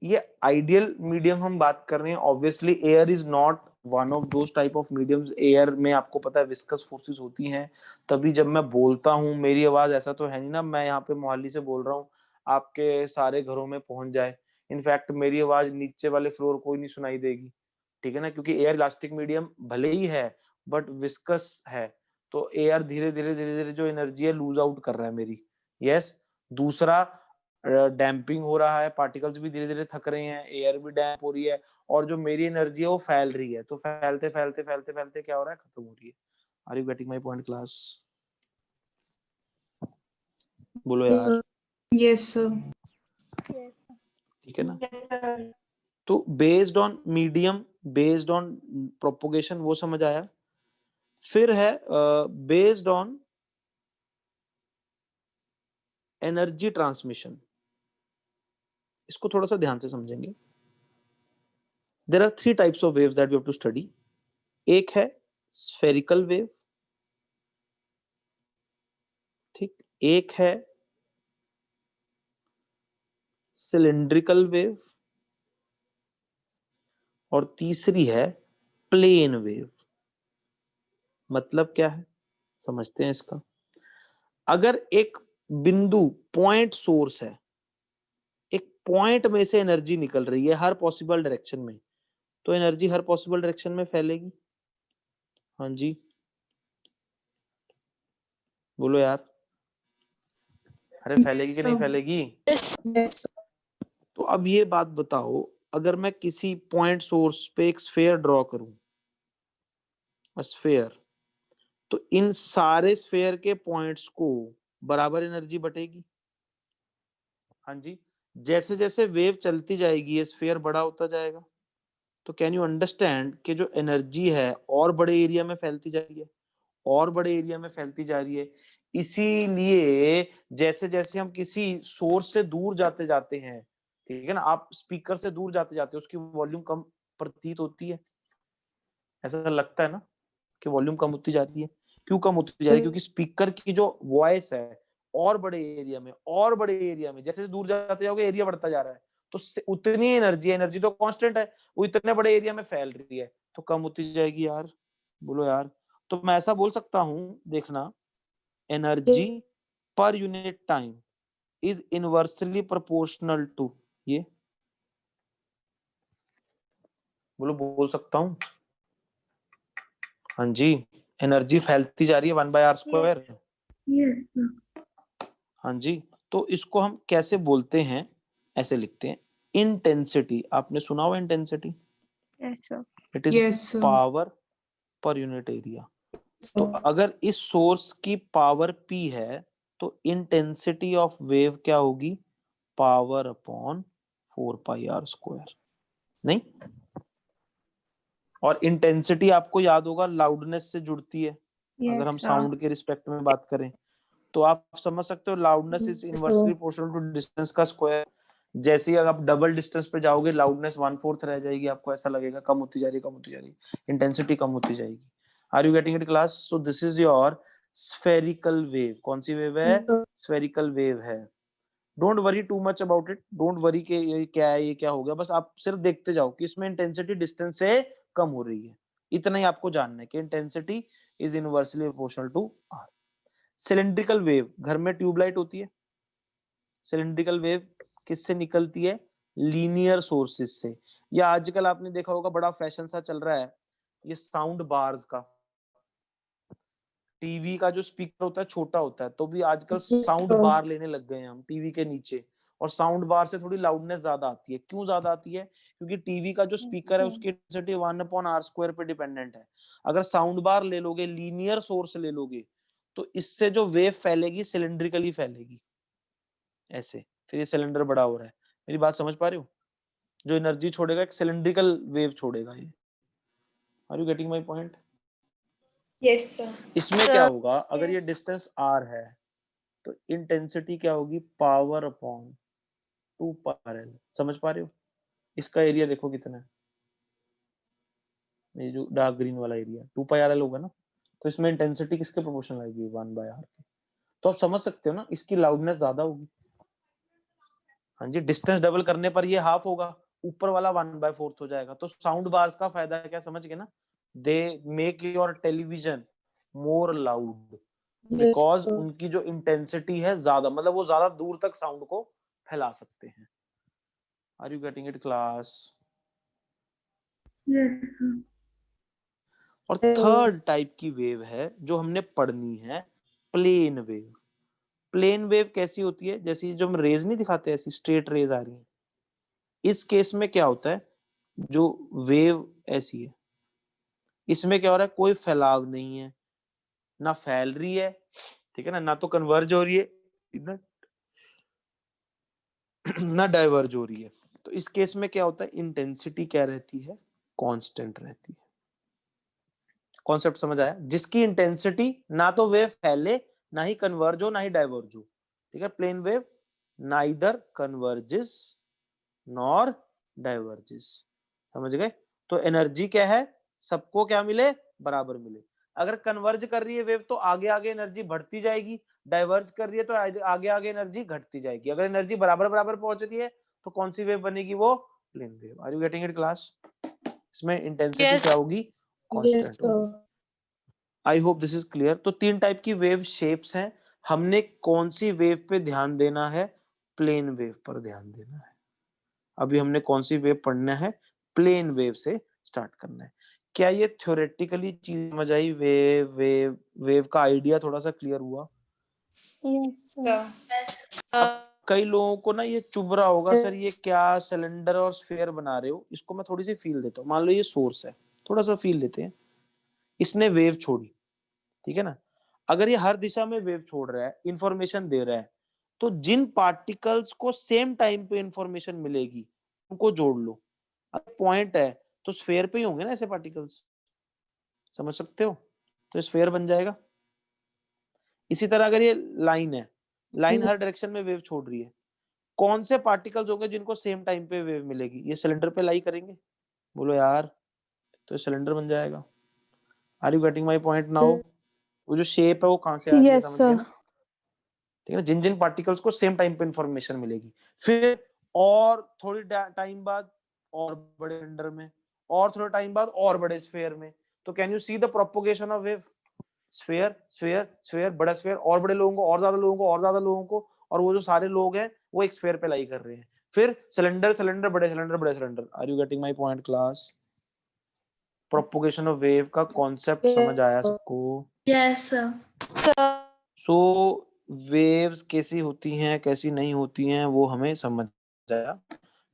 [SPEAKER 1] ये आइडियल मीडियम हम बात कर रहे हैं। Obviously air is not one of those type of mediums. Air में आपको पता है विस्कस फोर्सेस होती हैं, तभी जब मैं बोलता हूँ मेरी आवाज, ऐसा तो है नहीं ना मैं यहाँ पे मोहाली से बोल रहा हूँ आपके सारे घरों में पहुंच जाए। इनफैक्ट मेरी आवाज नीचे वाले फ्लोर को ही नहीं सुनाई देगी, ठीक है ना, क्योंकि एयर इलास्टिक मीडियम भले ही है, बट विस्कस है, तो एयर धीरे धीरे जो एनर्जी है लूज आउट कर रहा है मेरी। यस। दूसरा, डैम्पिंग हो रहा है, पार्टिकल्स भी धीरे धीरे थक रहे हैं, एयर भी डैम्प हो रही है, और जो मेरी एनर्जी है वो फैल रही है, तो फैलते फैलते फैलते फैलते क्या हो रहा है, खत्म हो रही है। Are you getting my point class? बोलो यार।
[SPEAKER 2] Yes, sir.
[SPEAKER 4] Yes.
[SPEAKER 1] ठीक है ना?
[SPEAKER 2] Yes, sir.
[SPEAKER 1] तो based on medium, based on propagation, वो समझ आया। फिर है बेस्ड ऑन एनर्जी ट्रांसमिशन, इसको थोड़ा सा ध्यान से समझेंगे। There are 3 types of waves that we have to study. एक है स्फेरिकल वेव, ठीक, एक है सिलिंड्रिकल वेव, और तीसरी है प्लेन वेव। मतलब क्या है, समझते हैं इसका। अगर एक बिंदु, पॉइंट सोर्स है, एक पॉइंट में से एनर्जी निकल रही है हर पॉसिबल डायरेक्शन में, तो एनर्जी हर पॉसिबल डायरेक्शन में फैलेगी। हाँ जी, बोलो यार। अरे फैलेगी कि नहीं फैलेगी?
[SPEAKER 2] Yes.
[SPEAKER 1] तो अब ये बात बताओ, अगर मैं किसी पॉइंट सोर्स पे एक स्फेयर ड्रॉ करूं, स्फेयर, तो इन सारे स्फेयर के पॉइंट्स को बराबर एनर्जी बटेगी। हाँ जी। जैसे जैसे वेव चलती जाएगी ये स्फेयर बड़ा होता जाएगा, तो कैन यू अंडरस्टैंड कि जो एनर्जी है और बड़े एरिया में फैलती जा रही है, और बड़े एरिया में फैलती जा रही है। इसीलिए जैसे जैसे हम किसी सोर्स से दूर जाते जाते हैं, ठीक है ना, आप स्पीकर से दूर जाते जाते उसकी वॉल्यूम कम प्रतीत होती है, ऐसा लगता है ना कि वॉल्यूम कम होती जा रही है। क्यों कम होती जा रही है? क्योंकि स्पीकर की जो वॉइस है और बड़े एरिया में, और बड़े एरिया में, जैसे दूर जाते जाओगे एरिया बढ़ता जा रहा है, तो उतनी एनर्जी, एनर्जी तो कांस्टेंट है, वो इतने बड़े एरिया में फैल रही है, तो कम होती जाएगी यार। बोलो यार। तो मैं ऐसा बोल सकता हूं, देखना, energy per unit time is inversely proportional to ये। बोलो, बोल सकता हूँ? हाँ जी, एनर्जी फैलती जा रही है 1/r²।
[SPEAKER 2] Yes.
[SPEAKER 1] हाँ जी। तो इसको हम कैसे बोलते हैं, ऐसे लिखते हैं, इंटेंसिटी। आपने सुना हो intensity?
[SPEAKER 4] Yes, sir.
[SPEAKER 1] It is
[SPEAKER 2] Yes, sir.
[SPEAKER 1] Power per unit area. तो अगर इस सोर्स की पावर P है, तो इंटेंसिटी ऑफ वेव क्या होगी? Power upon 4πr²। नहीं? और इंटेंसिटी आपको याद होगा लाउडनेस से जुड़ती है।
[SPEAKER 4] Yes,
[SPEAKER 1] अगर हम
[SPEAKER 4] sir.
[SPEAKER 1] साउंड के रिस्पेक्ट में बात करें, तो आप समझ सकते हो loudness is inversely proportional to distance का स्क्वायर। जैसे ही अगर आप डबल डिस्टेंस पे जाओगे, लाउडनेस 1/4 रह जाएगी, आपको ऐसा लगेगा कम होती जा रही है, कम होती जा रही है, इंटेंसिटी कम होती जाएगी। Are you getting it class? So this is your spherical wave. कौन सी वेव है? स्फेरिकल वेव है। Don't worry too much about it, don't worry के ये क्या है, ये क्या हो गया, बस आप सिर्फ देखते जाओ कि इसमें इंटेंसिटी डिस्टेंस से कम हो रही है। इतना ही आपको जानना है कि intensity is inversely proportional to r. Cylindrical wave, घर में ट्यूबलाइट होती है, सिलिंड्रिकल वेव किससे निकलती है? लीनियर सोर्सेज से। या आजकल आपने देखा होगा बड़ा फैशन सा चल रहा है ये साउंड बार्स का। टीवी का जो स्पीकर होता है छोटा होता है, तो भी आजकल साउंड बार लेने लग गए हैं हम टीवी के नीचे, और साउंड बार से थोड़ी लाउडनेस ज्यादा आती है। क्यों ज्यादा आती है? क्योंकि टीवी का जो स्पीकर है उसकी इंटेंसिटी 1/r² पे डिपेंडेंट है। अगर साउंड बार ले लोगे, लीनियर सोर्स ले लोगे, तो इससे जो वेव फैलेगी सिलिंड्रिकली फैलेगी, ऐसे। फिर ये सिलेंडर बड़ा हो रहा है। मेरी बात समझ पा रहे हो? जो एनर्जी छोड़ेगा एक सिलिंड्रिकल वेव छोड़ेगा ये। Are you getting my point?
[SPEAKER 2] Yes, sir.
[SPEAKER 1] इसमें क्या होगा, अगर ये डिस्टेंस r है, तो इंटेंसिटी क्या होगी? Power upon 2πr_l। समझ पा रहे हो? इसका एरिया देखो कितना है, ये जो डार्क ग्रीन वाला एरिया 2πr_l होगा ना, तो इसमें इंटेंसिटी किसके प्रोपोर्शनल आएगी? 1/r के। तो आप समझ सकते हो ना, इसकी लाउडनेस ज्यादा होगी। हाँ जी, डिस्टेंस डबल करने पर ये हाफ होगा, ऊपर वाला 1/4 हो जाएगा। तो साउंड बार्स का फायदा है क्या, समझ गए ना? They make your television more loud because उनकी जो इंटेंसिटी है ज्यादा, मतलब वो ज्यादा दूर तक साउंड को फैला सकते हैं। Are you getting it class?
[SPEAKER 2] Yes, sir.
[SPEAKER 1] और थर्ड टाइप की वेव है जो हमने पढ़नी है, प्लेन वेव। प्लेन वेव कैसी होती है? जैसे जो हम रेज नहीं दिखाते, ऐसी स्ट्रेट रेज आ रही है। इस केस में क्या होता है, जो वेव ऐसी है, इसमें क्या हो रहा है, कोई फैलाव नहीं है, ना फैल रही है, ठीक है ना, ना तो कन्वर्ज हो रही है, ना ना डाइवर्ज हो रही है। तो इस केस में क्या होता है, इंटेंसिटी क्या रहती है, कांस्टेंट रहती है। कॉन्सेप्ट समझ आया? जिसकी इंटेंसिटी ना तो वेव फैले, ना ही कन्वर्ज हो, ना ही डाइवर्ज हो, ठीक है। Plane wave neither converges nor diverges, समझ गए? तो एनर्जी क्या है, सबको क्या मिले, बराबर मिले। अगर कन्वर्ज कर रही है वेव तो आगे आगे एनर्जी बढ़ती जाएगी, डाइवर्ज कर रही है तो आगे आगे एनर्जी घटती जाएगी। अगर एनर्जी बराबर बराबर पहुंच रही है तो कौन सी वेव बनेगी, वो plane wave. Are you getting it class? इसमें इंटेंसिटी
[SPEAKER 2] Yes.
[SPEAKER 1] क्या होगी,
[SPEAKER 2] Yes,
[SPEAKER 1] कांस्टेंट होगी।
[SPEAKER 2] sir.
[SPEAKER 1] I hope this is clear. तो तीन टाइप की वेव शेप्स हैं, हमने कौन सी वेव पे ध्यान देना है, प्लेन वेव पर ध्यान देना है। अभी हमने कौन सी वेव पढ़ना है, प्लेन वेव से स्टार्ट करना है। क्या ये थ्योरेटिकली चीज समझ आई? वेव वेव वेव का आइडिया थोड़ा सा क्लियर हुआ?
[SPEAKER 3] Yes, sir.
[SPEAKER 1] अब कई लोगों को ना ये चुभ रहा होगा, सर ये क्या सिलेंडर और स्फीयर बना रहे हो। इसको मैं थोड़ी सी फील देता हूँ। मान लो ये सोर्स है, थोड़ा सा फील देते हैं। इसने वेव छोड़ी, ठीक है ना। अगर ये हर दिशा में वेव छोड़ रहा है, इंफॉर्मेशन दे रहा है, तो जिन पार्टिकल्स को सेम टाइम पे इंफॉर्मेशन मिलेगी उनको जोड़ लो। अब पॉइंट है तो स्फेयर पे ही होंगे ना ऐसे पार्टिकल्स, समझ सकते हो? तो स्फेयर बन जाएगा। इसी तरह अगर ये लाइन है, लाइन हर डायरेक्शन में वेव छोड़ रही है, कौन से पार्टिकल्स होंगे जिनको सेम टाइम पे वेव मिलेगी? ये सिलेंडर पे लाई करेंगे, बोलो यार, तो सिलेंडर बन जाएगा। Are you getting my point now? वो जो शेप है वो कहां से आ रही है,
[SPEAKER 2] Yes,
[SPEAKER 1] समझ गए
[SPEAKER 2] sir.
[SPEAKER 1] ना? ठीक है ना, जिन जिन पार्टिकल्स को सेम टाइम पे इंफॉर्मेशन मिलेगी। फिर और थोड़ी टाइम बाद और बड़े सिलेंडर में, और थोड़े टाइम बाद और बड़े स्फीयर में। तो can you see the propagation of wave? Sphere sphere sphere, बड़ा स्फीयर, और बड़े लोगों को, और ज्यादा लोगों को, और ज्यादा लोगों को, और वो जो सारे लोग हैं वो एक स्फीयर पे लाई कर रहे हैं। फिर सिलेंडर सिलेंडर, बड़े सिलेंडर, बड़े cylinder. Are you getting my point class? Propagation of wave का कॉन्सेप्ट समझ
[SPEAKER 2] Yes,
[SPEAKER 1] आया
[SPEAKER 2] sir.
[SPEAKER 1] सबको?
[SPEAKER 2] Yes, sir.
[SPEAKER 1] सो वेव्स कैसी होती हैं, कैसी नहीं होती हैं, वो हमें समझ आया,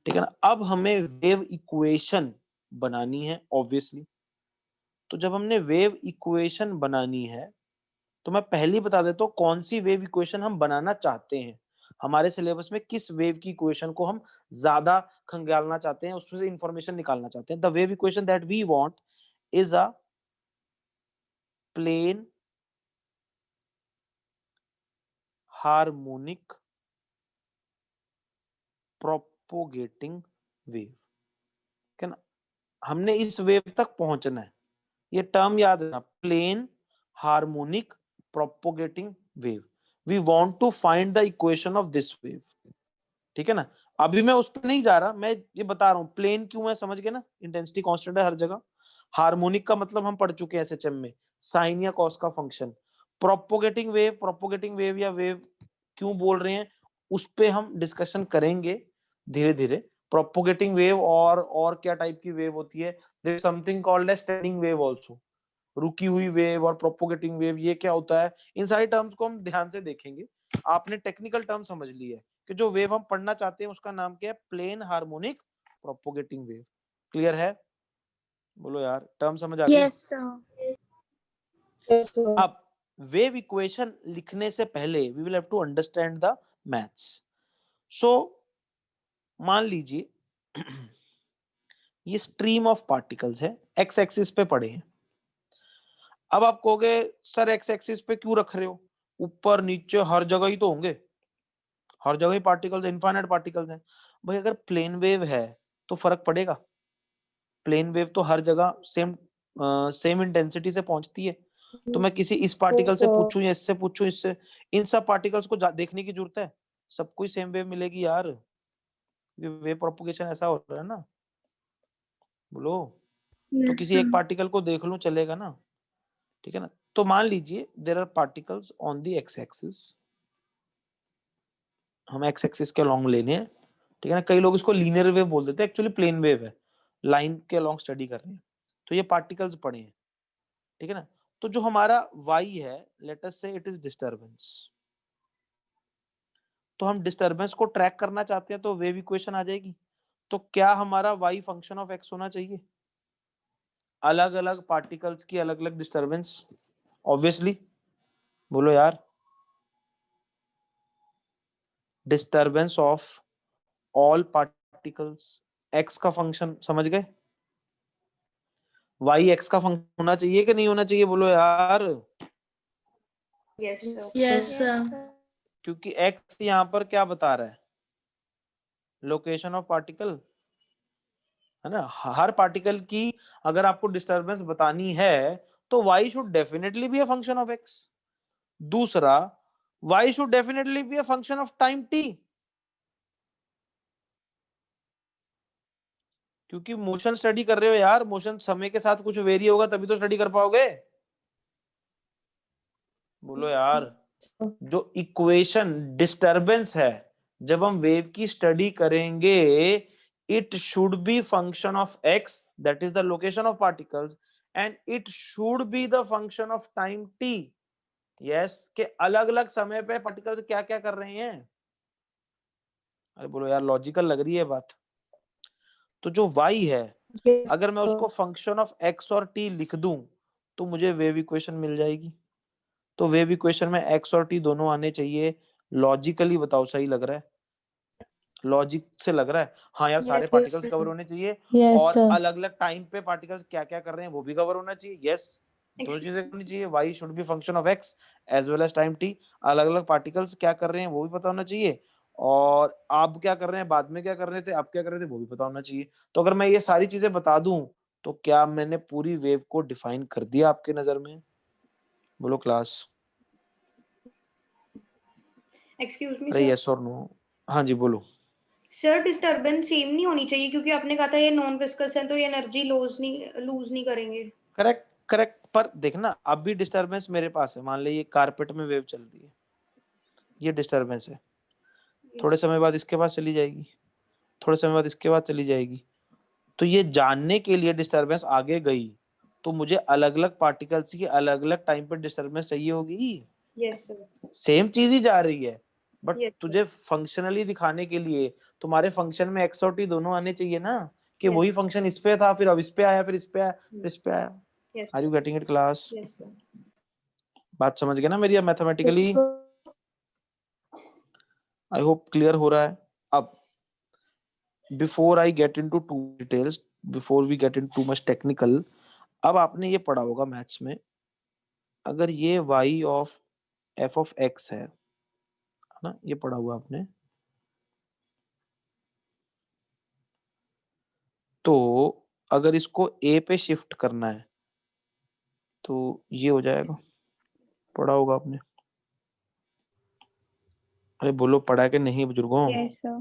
[SPEAKER 1] ठीक है ना। अब हमें वेव इक्वेशन बनानी है ऑब्वियसली। तो जब हमने वेव इक्वेशन बनानी है, तो मैं पहले ही बता देता हूँ कौन सी वेव इक्वेशन हम बनाना चाहते हैं। हमारे सिलेबस में किस वेव की इक्वेशन को हम ज्यादा खंगालना चाहते हैं, उसमें से इंफॉर्मेशन निकालना चाहते हैं। The wave equation that we want is a plane harmonic propagating wave, ठीक है ना। हमने इस वेव तक पहुंचना है, ये टर्म याद रखना, plane harmonic propagating wave. We want to find the equation of this wave, ठीक है ना। अभी मैं उस पर नहीं जा रहा, मैं ये बता रहा हूँ प्लेन क्यों है, समझ गए ना। इंटेंसिटी कांस्टेंट है हर जगह। हार्मोनिक का मतलब हम पढ़ चुके हैं एसएचएम में, साइन या कॉस का फंक्शन। प्रोपोगेटिंग वेव या वेव क्यों बोल रहे हैं, उस पे हम डिस्कशन करेंगे धीरे धीरे। प्रोपोगेटिंग वेव और क्या टाइप की वेव होती है, there is something called as standing wave also. रुकी हुई वेव और प्रोपोगेटिंग वेव, ये क्या होता है, इन सारी टर्म्स को हम ध्यान से देखेंगे। आपने टेक्निकल टर्म समझ ली है कि जो वेव हम पढ़ना चाहते हैं उसका नाम क्या है, plane harmonic propagating wave. Clear है? बोलो यार, टर्म समझ आ गई?
[SPEAKER 2] Yes, sir. Yes, sir.
[SPEAKER 1] अब वेव इक्वेशन लिखने से पहले we will have to understand the maths. So मान लीजिए ये स्ट्रीम ऑफ पार्टिकल्स है, एक्स एक्सिस पे पड़े हैं। अब आप कहोगे सर एक्स एक्सिस पे क्यों रख रहे हो, ऊपर नीचे हर जगह ही तो होंगे, हर जगह ही पार्टिकल्स, इनफाइनाइट पार्टिकल्स हैं। भाई अगर प्लेन वेव है तो फर्क पड़ेगा? प्लेन वेव तो हर जगह सेम इंटेंसिटी से पहुंचती है। तो मैं किसी इस पार्टिकल
[SPEAKER 2] Yes,
[SPEAKER 1] से
[SPEAKER 2] sir.
[SPEAKER 1] पूछूं या इससे पूछूं, इससे इन सब पार्टिकल्स को देखने की जरूरत है? सबको ही सेम वेव मिलेगी यार, वेव प्रोपगेशन ऐसा हो रहा है ना। बोलो, तो
[SPEAKER 2] Yes,
[SPEAKER 1] किसी
[SPEAKER 2] sir.
[SPEAKER 1] एक पार्टिकल को देख लूं चलेगा ना, ठीक है ना। तो मान लीजिए there are particles on the x axis, हम एक्स एक्सिस के अलोंग लेने हैं, ठीक है ना। कई लोग इसको लीनियर वेव बोल देते हैं, एक्चुअली प्लेन वेव है, लाइन के अलोंग स्टडी कर रहे हैं। तो ये पार्टिकल्स पड़े हैं, ठीक है ना। तो जो हमारा y है, लेट अस से इट इज डिस्टरबेंस, तो हम डिस्टरबेंस को ट्रैक करना चाहते हैं तो वेव इक्वेशन आ जाएगी। तो क्या हमारा y फंक्शन ऑफ x होना चाहिए? अलग अलग पार्टिकल्स की अलग अलग डिस्टरबेंस, ऑब्वियसली। बोलो यार, disturbance of all particles, x का फंक्शन, समझ गए? y x का फंक्शन होना चाहिए कि नहीं होना चाहिए? बोलो यार,
[SPEAKER 3] Yes, sir.
[SPEAKER 2] Yes,
[SPEAKER 3] Yes,
[SPEAKER 2] sir.
[SPEAKER 3] sir.
[SPEAKER 1] क्योंकि x यहाँ पर क्या बता रहा है? लोकेशन ऑफ पार्टिकल, है ना। हर पार्टिकल की अगर आपको डिस्टरबेंस बतानी है तो y should definitely be a function of x। दूसरा, y should definitely be a function of time t, क्योंकि मोशन स्टडी कर रहे हो यार, मोशन समय के साथ कुछ वेरी होगा तभी तो स्टडी कर पाओगे। बोलो यार, जो इक्वेशन डिस्टरबेंस है, जब हम वेव की स्टडी करेंगे, it should be function of x, that is the location of particles, and it should be the function of time t। Yes, के अलग अलग समय पे पार्टिकल्स क्या क्या कर रहे हैं। अरे बोलो यार, लॉजिकल लग रही है बात। तो जो y है,
[SPEAKER 2] Yes,
[SPEAKER 1] अगर मैं
[SPEAKER 2] sir.
[SPEAKER 1] उसको फंक्शन ऑफ x और t लिख दूं तो मुझे वेव इक्वेशन मिल जाएगी। तो वेव इक्वेशन में x और t दोनों आने चाहिए। लॉजिकली बताओ, सही लग रहा है? लॉजिक से लग रहा है? हाँ यार, सारे
[SPEAKER 2] Yes,
[SPEAKER 1] पार्टिकल्स
[SPEAKER 2] sir.
[SPEAKER 1] कवर होने चाहिए,
[SPEAKER 2] Yes,
[SPEAKER 1] और
[SPEAKER 2] sir.
[SPEAKER 1] अलग अलग टाइम पे पार्टिकल्स क्या क्या कर रहे हैं वो भी कवर होना चाहिए। यस, दोनों चीजें होनी चाहिए। y should be function of x as well as time t। अलग अलग पार्टिकल्स क्या कर रहे हैं वो भी पता होना चाहिए, और आप क्या कर रहे हैं, बाद में क्या कर रहे थे, आप क्या कर रहे थे, वो भी पता होना चाहिए। तो अगर मैं ये सारी चीजें बता दूं तो क्या मैंने पूरी वेव को डिफाइन कर दिया आपके नजर में? बोलो क्लास।
[SPEAKER 3] Excuse me,
[SPEAKER 1] अरे
[SPEAKER 3] sir.
[SPEAKER 1] यस और नो। हाँ जी बोलो।
[SPEAKER 3] सर डिस्टरबेंस सेम नहीं होनी चाहिए क्योंकि आपने कहा था ये नॉन विस्कस है तो ये एनर्जी लूज नहीं करेंगे।
[SPEAKER 1] करेक्ट करेक्ट, पर देखना, अब भी डिस्टरबेंस मेरे पास है। मान लीजिए कारपेट में वेव चल रही है, ये डिस्टरबेंस है। थोड़े समय बाद इसके बाद चली जाएगी, थोड़े समय बाद इसके बाद चली जाएगी। तो ये जानने के लिए डिस्टरबेंस आगे गई तो मुझे अलग अलग पार्टिकल्स की अलग अलग टाइम पर डिस्टरबेंस चाहिए होगी।
[SPEAKER 3] Yes sir.
[SPEAKER 1] सेम चीज ही जा रही है, बट
[SPEAKER 3] यस
[SPEAKER 1] तुझे फंक्शनली दिखाने के लिए तुम्हारे फंक्शन में एक्स और टी दोनों आने चाहिए ना, कि
[SPEAKER 3] Yes.
[SPEAKER 1] वही फंक्शन इस पे था, फिर अब इस पे आया, फिर इस पे आया, फिर इस पे आया।
[SPEAKER 3] Yes
[SPEAKER 1] are you getting it class?
[SPEAKER 3] Yes sir.
[SPEAKER 1] बात समझ गए ना मेरी? Mathematically
[SPEAKER 2] Yes, sir.
[SPEAKER 1] I hope clear हो रहा है। अब before I get into too details, before we get in too much technical, अब आपने ये पढ़ा होगा मैथ्स में, अगर ये y of f of x है ना, ये पढ़ा हुआ आपने, तो अगर इसको a पे शिफ्ट करना है तो ये हो जाएगा। पढ़ा होगा आपने? अरे बोलो, पढ़ा है कि नहीं बुजुर्गों?
[SPEAKER 4] Yes, sir.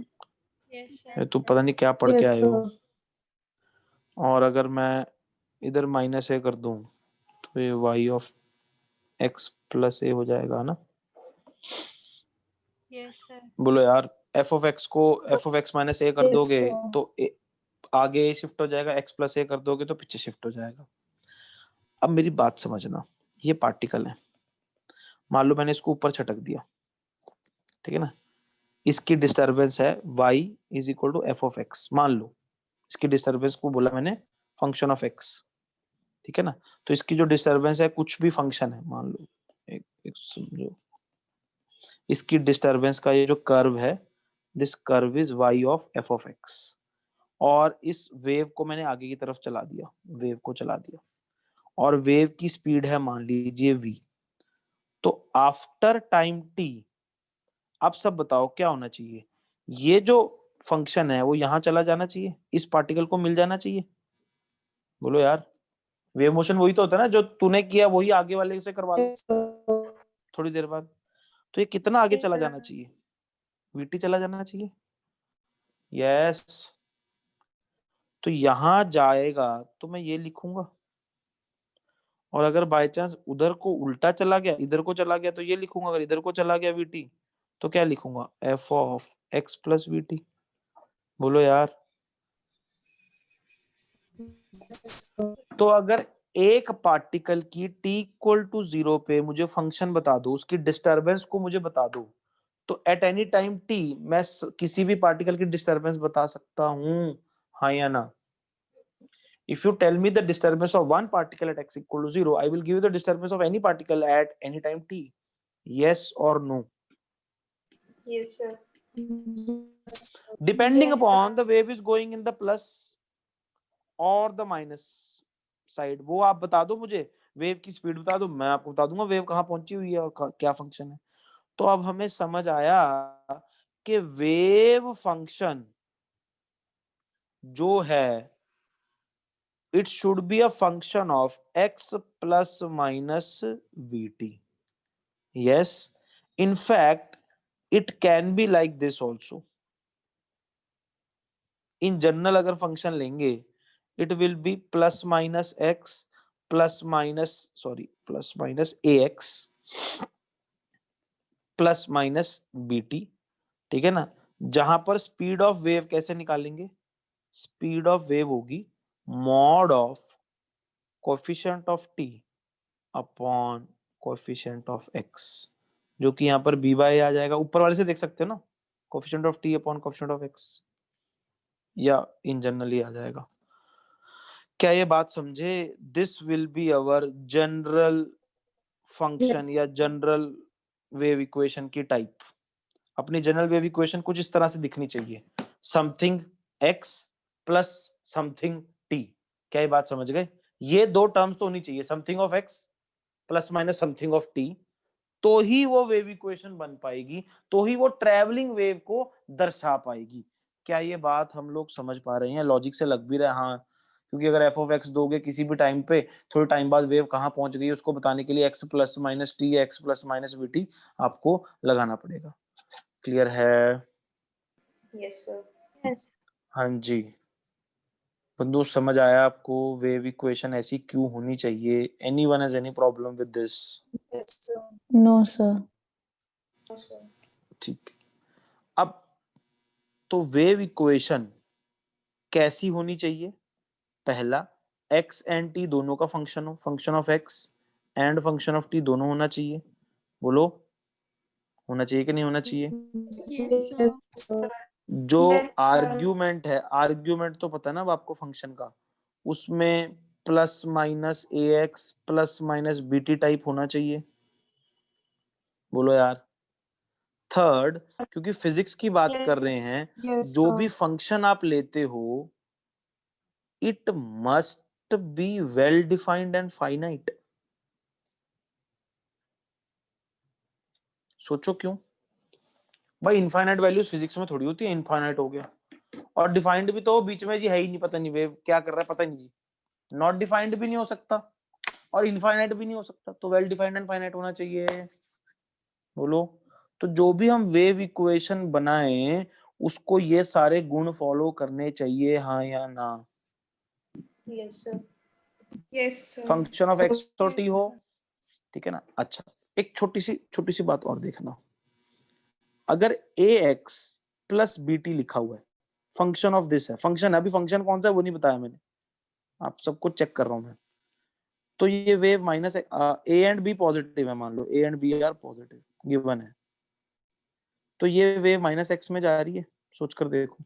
[SPEAKER 3] यस
[SPEAKER 1] अरे
[SPEAKER 3] सर।
[SPEAKER 1] तुम पता नहीं क्या पढ़ के
[SPEAKER 2] Yes,
[SPEAKER 1] आए हो।
[SPEAKER 2] sir.
[SPEAKER 1] और अगर मैं इधर माइनस ए कर दूं तो ये y ऑफ x प्लस ए हो जाएगा ना।
[SPEAKER 3] Yes sir.
[SPEAKER 1] बोलो यार, f ऑफ x को f ऑफ x माइनस ए कर
[SPEAKER 2] Yes,
[SPEAKER 1] दोगे
[SPEAKER 2] sir.
[SPEAKER 1] तो आगे शिफ्ट हो जाएगा, x प्लस ए कर दोगे तो पीछे शिफ्ट हो जाएगा। अब मेरी बात समझना, ये पार्टिकल है, मान लो मैंने इसको ऊपर छटक दिया, ठीक है ना। इसकी डिस्टरबेंस है y is equal to f of x, मान लो। इसकी डिस्टरबेंस को बोला मैंने फंक्शन ऑफ x, ठीक है ना। तो इसकी जो डिस्टरबेंस है, कुछ भी फंक्शन है, मान लो एक समझो, इसकी डिस्टरबेंस का ये जो कर्व है, this curve is y of F of x, और इस वेव को मैंने आगे की तरफ चला दिया, वेव को चला दिया, और वेव की स्पीड है मान लीजिए v। तो आफ्टर टाइम t, अब सब बताओ क्या होना चाहिए? ये जो फंक्शन है वो यहाँ चला जाना चाहिए, इस पार्टिकल को मिल जाना चाहिए। बोलो यार, वेव मोशन वही तो होता है ना, जो तूने किया वही आगे वाले से करवा लो
[SPEAKER 2] Yes, sir.
[SPEAKER 1] थोड़ी देर बाद। तो ये कितना आगे
[SPEAKER 3] Yes,
[SPEAKER 1] चला
[SPEAKER 3] sir.
[SPEAKER 1] जाना चाहिए? वीटी चला जाना चाहिए। यस, तो यहां जाएगा तो मैं ये लिखूंगा, और अगर बाय चांस उधर को उल्टा चला गया, इधर को चला गया, तो ये लिखूंगा। अगर इधर को चला गया वीटी तो क्या लिखूंगा? F of x plus VT. बोलो यार,
[SPEAKER 2] Yes, sir.
[SPEAKER 1] तो अगर एक पार्टिकल की t इक्वल टू 0 पे मुझे फंक्शन बता दो, उसकी डिस्टरबेंस को मुझे बता दो, तो एट एनी टाइम t मैं किसी भी पार्टिकल की डिस्टरबेंस बता सकता हूं, हाँ या ना? If you tell me the disturbance of one particle at x equal to 0, I will give you the disturbance of any particle at any time t. Yes or no?
[SPEAKER 3] Yes, sir.
[SPEAKER 1] Depending
[SPEAKER 2] Yes,
[SPEAKER 1] upon the wave is going in the plus or the minus side, वो आप बता दो मुझे, वेव की स्पीड बता दो, मैं आपको बता दूंगा वेव कहाँ पहुंची हुई है और क्या फंक्शन है। तो अब हमें समझ आया कि वेव फंक्शन जो है it should be a function of x plus minus vt. Yes, in fact it can be like this also. In general अगर फंक्शन लेंगे it will be plus minus x plus minus ax plus minus bt, ठीक है ना? जहां पर स्पीड ऑफ वेव कैसे निकालेंगे? स्पीड ऑफ वेव होगी mod of coefficient of t upon coefficient of x, जो कि यहाँ पर b बाय आ जाएगा, ऊपर वाले से देख सकते हो ना, coefficient of t upon coefficient of x, या इन जनरल ही आ जाएगा। क्या ये बात समझे? This will be our general function या जनरल वेव इक्वेशन की टाइप। अपनी जनरल वेव इक्वेशन कुछ इस तरह से दिखनी चाहिए, something x plus something t। क्या ये बात समझ गए? ये दो टर्म्स तो होनी चाहिए, something of x plus minus something of t, तो ही वो वेव इक्वेशन बन पाएगी, तो ही वो ट्रैवलिंग वेव को दर्शा पाएगी। क्या ये बात हम लोग समझ पा रहे हैं? लॉजिक से लग भी रहा है? हाँ, क्योंकि अगर एफ ऑफ एक्स दोगे किसी भी टाइम पे, थोड़े टाइम बाद वेव कहाँ पहुंच गई उसको बताने के लिए एक्स प्लस माइनस टी या x plus minus v T आपको लगाना पड़ेगा। क्लियर है?
[SPEAKER 3] Yes, sir.
[SPEAKER 4] Yes.
[SPEAKER 1] हाँ जी बंधु, समझ आया आपको वेव इक्वेशन ऐसी क्यों होनी चाहिए? Anyone has any problem with this?
[SPEAKER 2] No, sir.
[SPEAKER 3] No, sir.
[SPEAKER 1] ठीक, अब तो वेव इक्वेशन कैसी होनी चाहिए? पहला, x एंड t दोनों का फंक्शन हो, function of x and function of t दोनों होना चाहिए। बोलो, होना चाहिए कि नहीं होना चाहिए?
[SPEAKER 2] Yes, sir.
[SPEAKER 1] जो
[SPEAKER 3] Yes, sir.
[SPEAKER 1] आर्ग्यूमेंट है, आर्ग्यूमेंट तो पता है ना अब आपको फंक्शन का, उसमें plus minus a x plus minus b t type होना चाहिए। बोलो यार। थर्ड, क्योंकि फिजिक्स की बात
[SPEAKER 3] Yes,
[SPEAKER 1] कर
[SPEAKER 3] sir.
[SPEAKER 1] रहे हैं,
[SPEAKER 2] Yes,
[SPEAKER 1] जो
[SPEAKER 2] sir.
[SPEAKER 1] भी फंक्शन आप लेते हो it must be well defined and finite. सोचो क्यों भाई? इनफाइनाइट वैल्यूज फिजिक्स में थोड़ी होती है, इनफाइनाइट हो गया, और डिफाइंड भी तो बीच में जी है ही नहीं, पता नहीं वेव क्या कर रहा है, पता नहीं जी। नॉट डिफाइंड भी नहीं हो सकता और इनफाइनाइट भी नहीं हो सकता, तो वेल डिफाइंड एंड फाइनाइट होना चाहिए। बोलो, तो जो भी हम वेव इक्वेशन बनाए उसको ये सारे गुण फॉलो करने चाहिए, हाँ या ना?
[SPEAKER 3] Yes, sir.
[SPEAKER 2] Yes, sir.
[SPEAKER 1] Function of x और टी हो, ठीक है ना? अच्छा, एक छोटी सी बात और देखना, अगर ए एक्स प्लस बी टी लिखा हुआ है, फंक्शन ऑफ दिस है, फंक्शन है, अभी फंक्शन कौन सा है वो नहीं बताया मैंने, आप सबको चेक कर रहा हूं मैं। तो ये wave minus a and b positive है, मान लो a and b are positive given है, तो ये वेव माइनस एक्स में जा रही है, सोच कर देखो।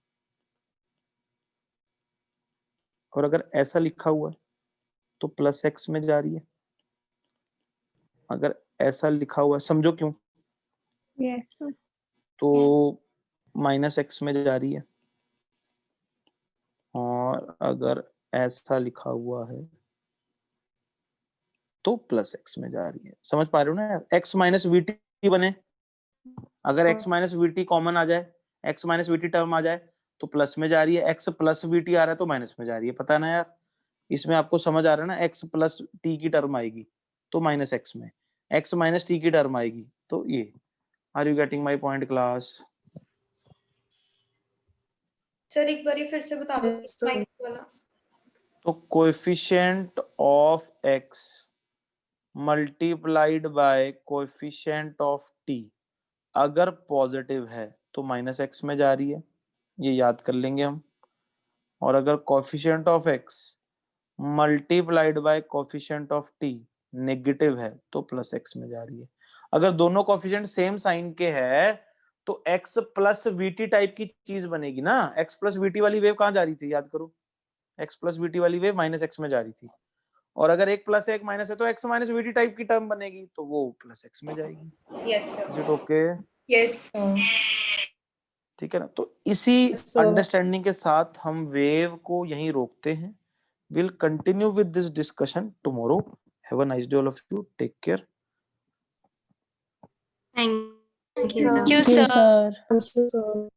[SPEAKER 1] और अगर ऐसा लिखा हुआ है तो प्लस एक्स में जा रही है, अगर ऐसा लिखा हुआ है, समझो क्यों,
[SPEAKER 4] Yes, sir.
[SPEAKER 1] तो माइनस एक्स में जा रही है, और अगर ऐसा लिखा हुआ है तो प्लस एक्स में जा रही है। समझ पा रहे हो ना? एक्स माइनस वी टी बने, अगर x minus v t common आ जाए, x minus v t term आ जाए तो प्लस में जा रही है, एक्स प्लस वी टी आ रहा है तो माइनस में जा रही है। पता है ना यार? इसमें आपको समझ आ रहा है ना? एक्स प्लस टी की टर्म आएगी तो माइनस एक्स में, एक्स माइनस टी की टर्म आएगी तो ये। Are you getting my point class?
[SPEAKER 3] Sir एक बार फिर से बता दो
[SPEAKER 2] Yes, sir.
[SPEAKER 3] माइनस वाला।
[SPEAKER 1] तो coefficient of x multiplied by coefficient of T अगर पॉजिटिव है तो माइनस एक्स में जा रही है, ये याद कर लेंगे हम। और अगर coefficient of x multiplied by coefficient of T negative है तो प्लस एक्स में जा रही है। अगर दोनों कोफिशिएंट सेम साइन के है तो x प्लस वीटी टाइप की चीज बनेगी ना। x प्लस वीटी वाली वेव कहाँ जा रही थी, याद करो। x प्लस वीटी वाली वेव माइनस एक्स में जा रही थी, और अगर एक प्लस एक माइनस है तो x माइनस वीटी टाइप की टर्म बनेगी, तो वो प्लस एक्स में जाएगी।
[SPEAKER 3] Yes, sir.
[SPEAKER 1] Is it okay?
[SPEAKER 2] Yes, sir.
[SPEAKER 1] ठीक है ना। तो इसी
[SPEAKER 2] So-
[SPEAKER 1] अंडरस्टैंडिंग के साथ हम वेव को यहीं रोकते हैं। Will continue with this discussion tomorrow. Have a nice day all of you, take care.
[SPEAKER 3] Thank you, sir.
[SPEAKER 2] Thank you, sir.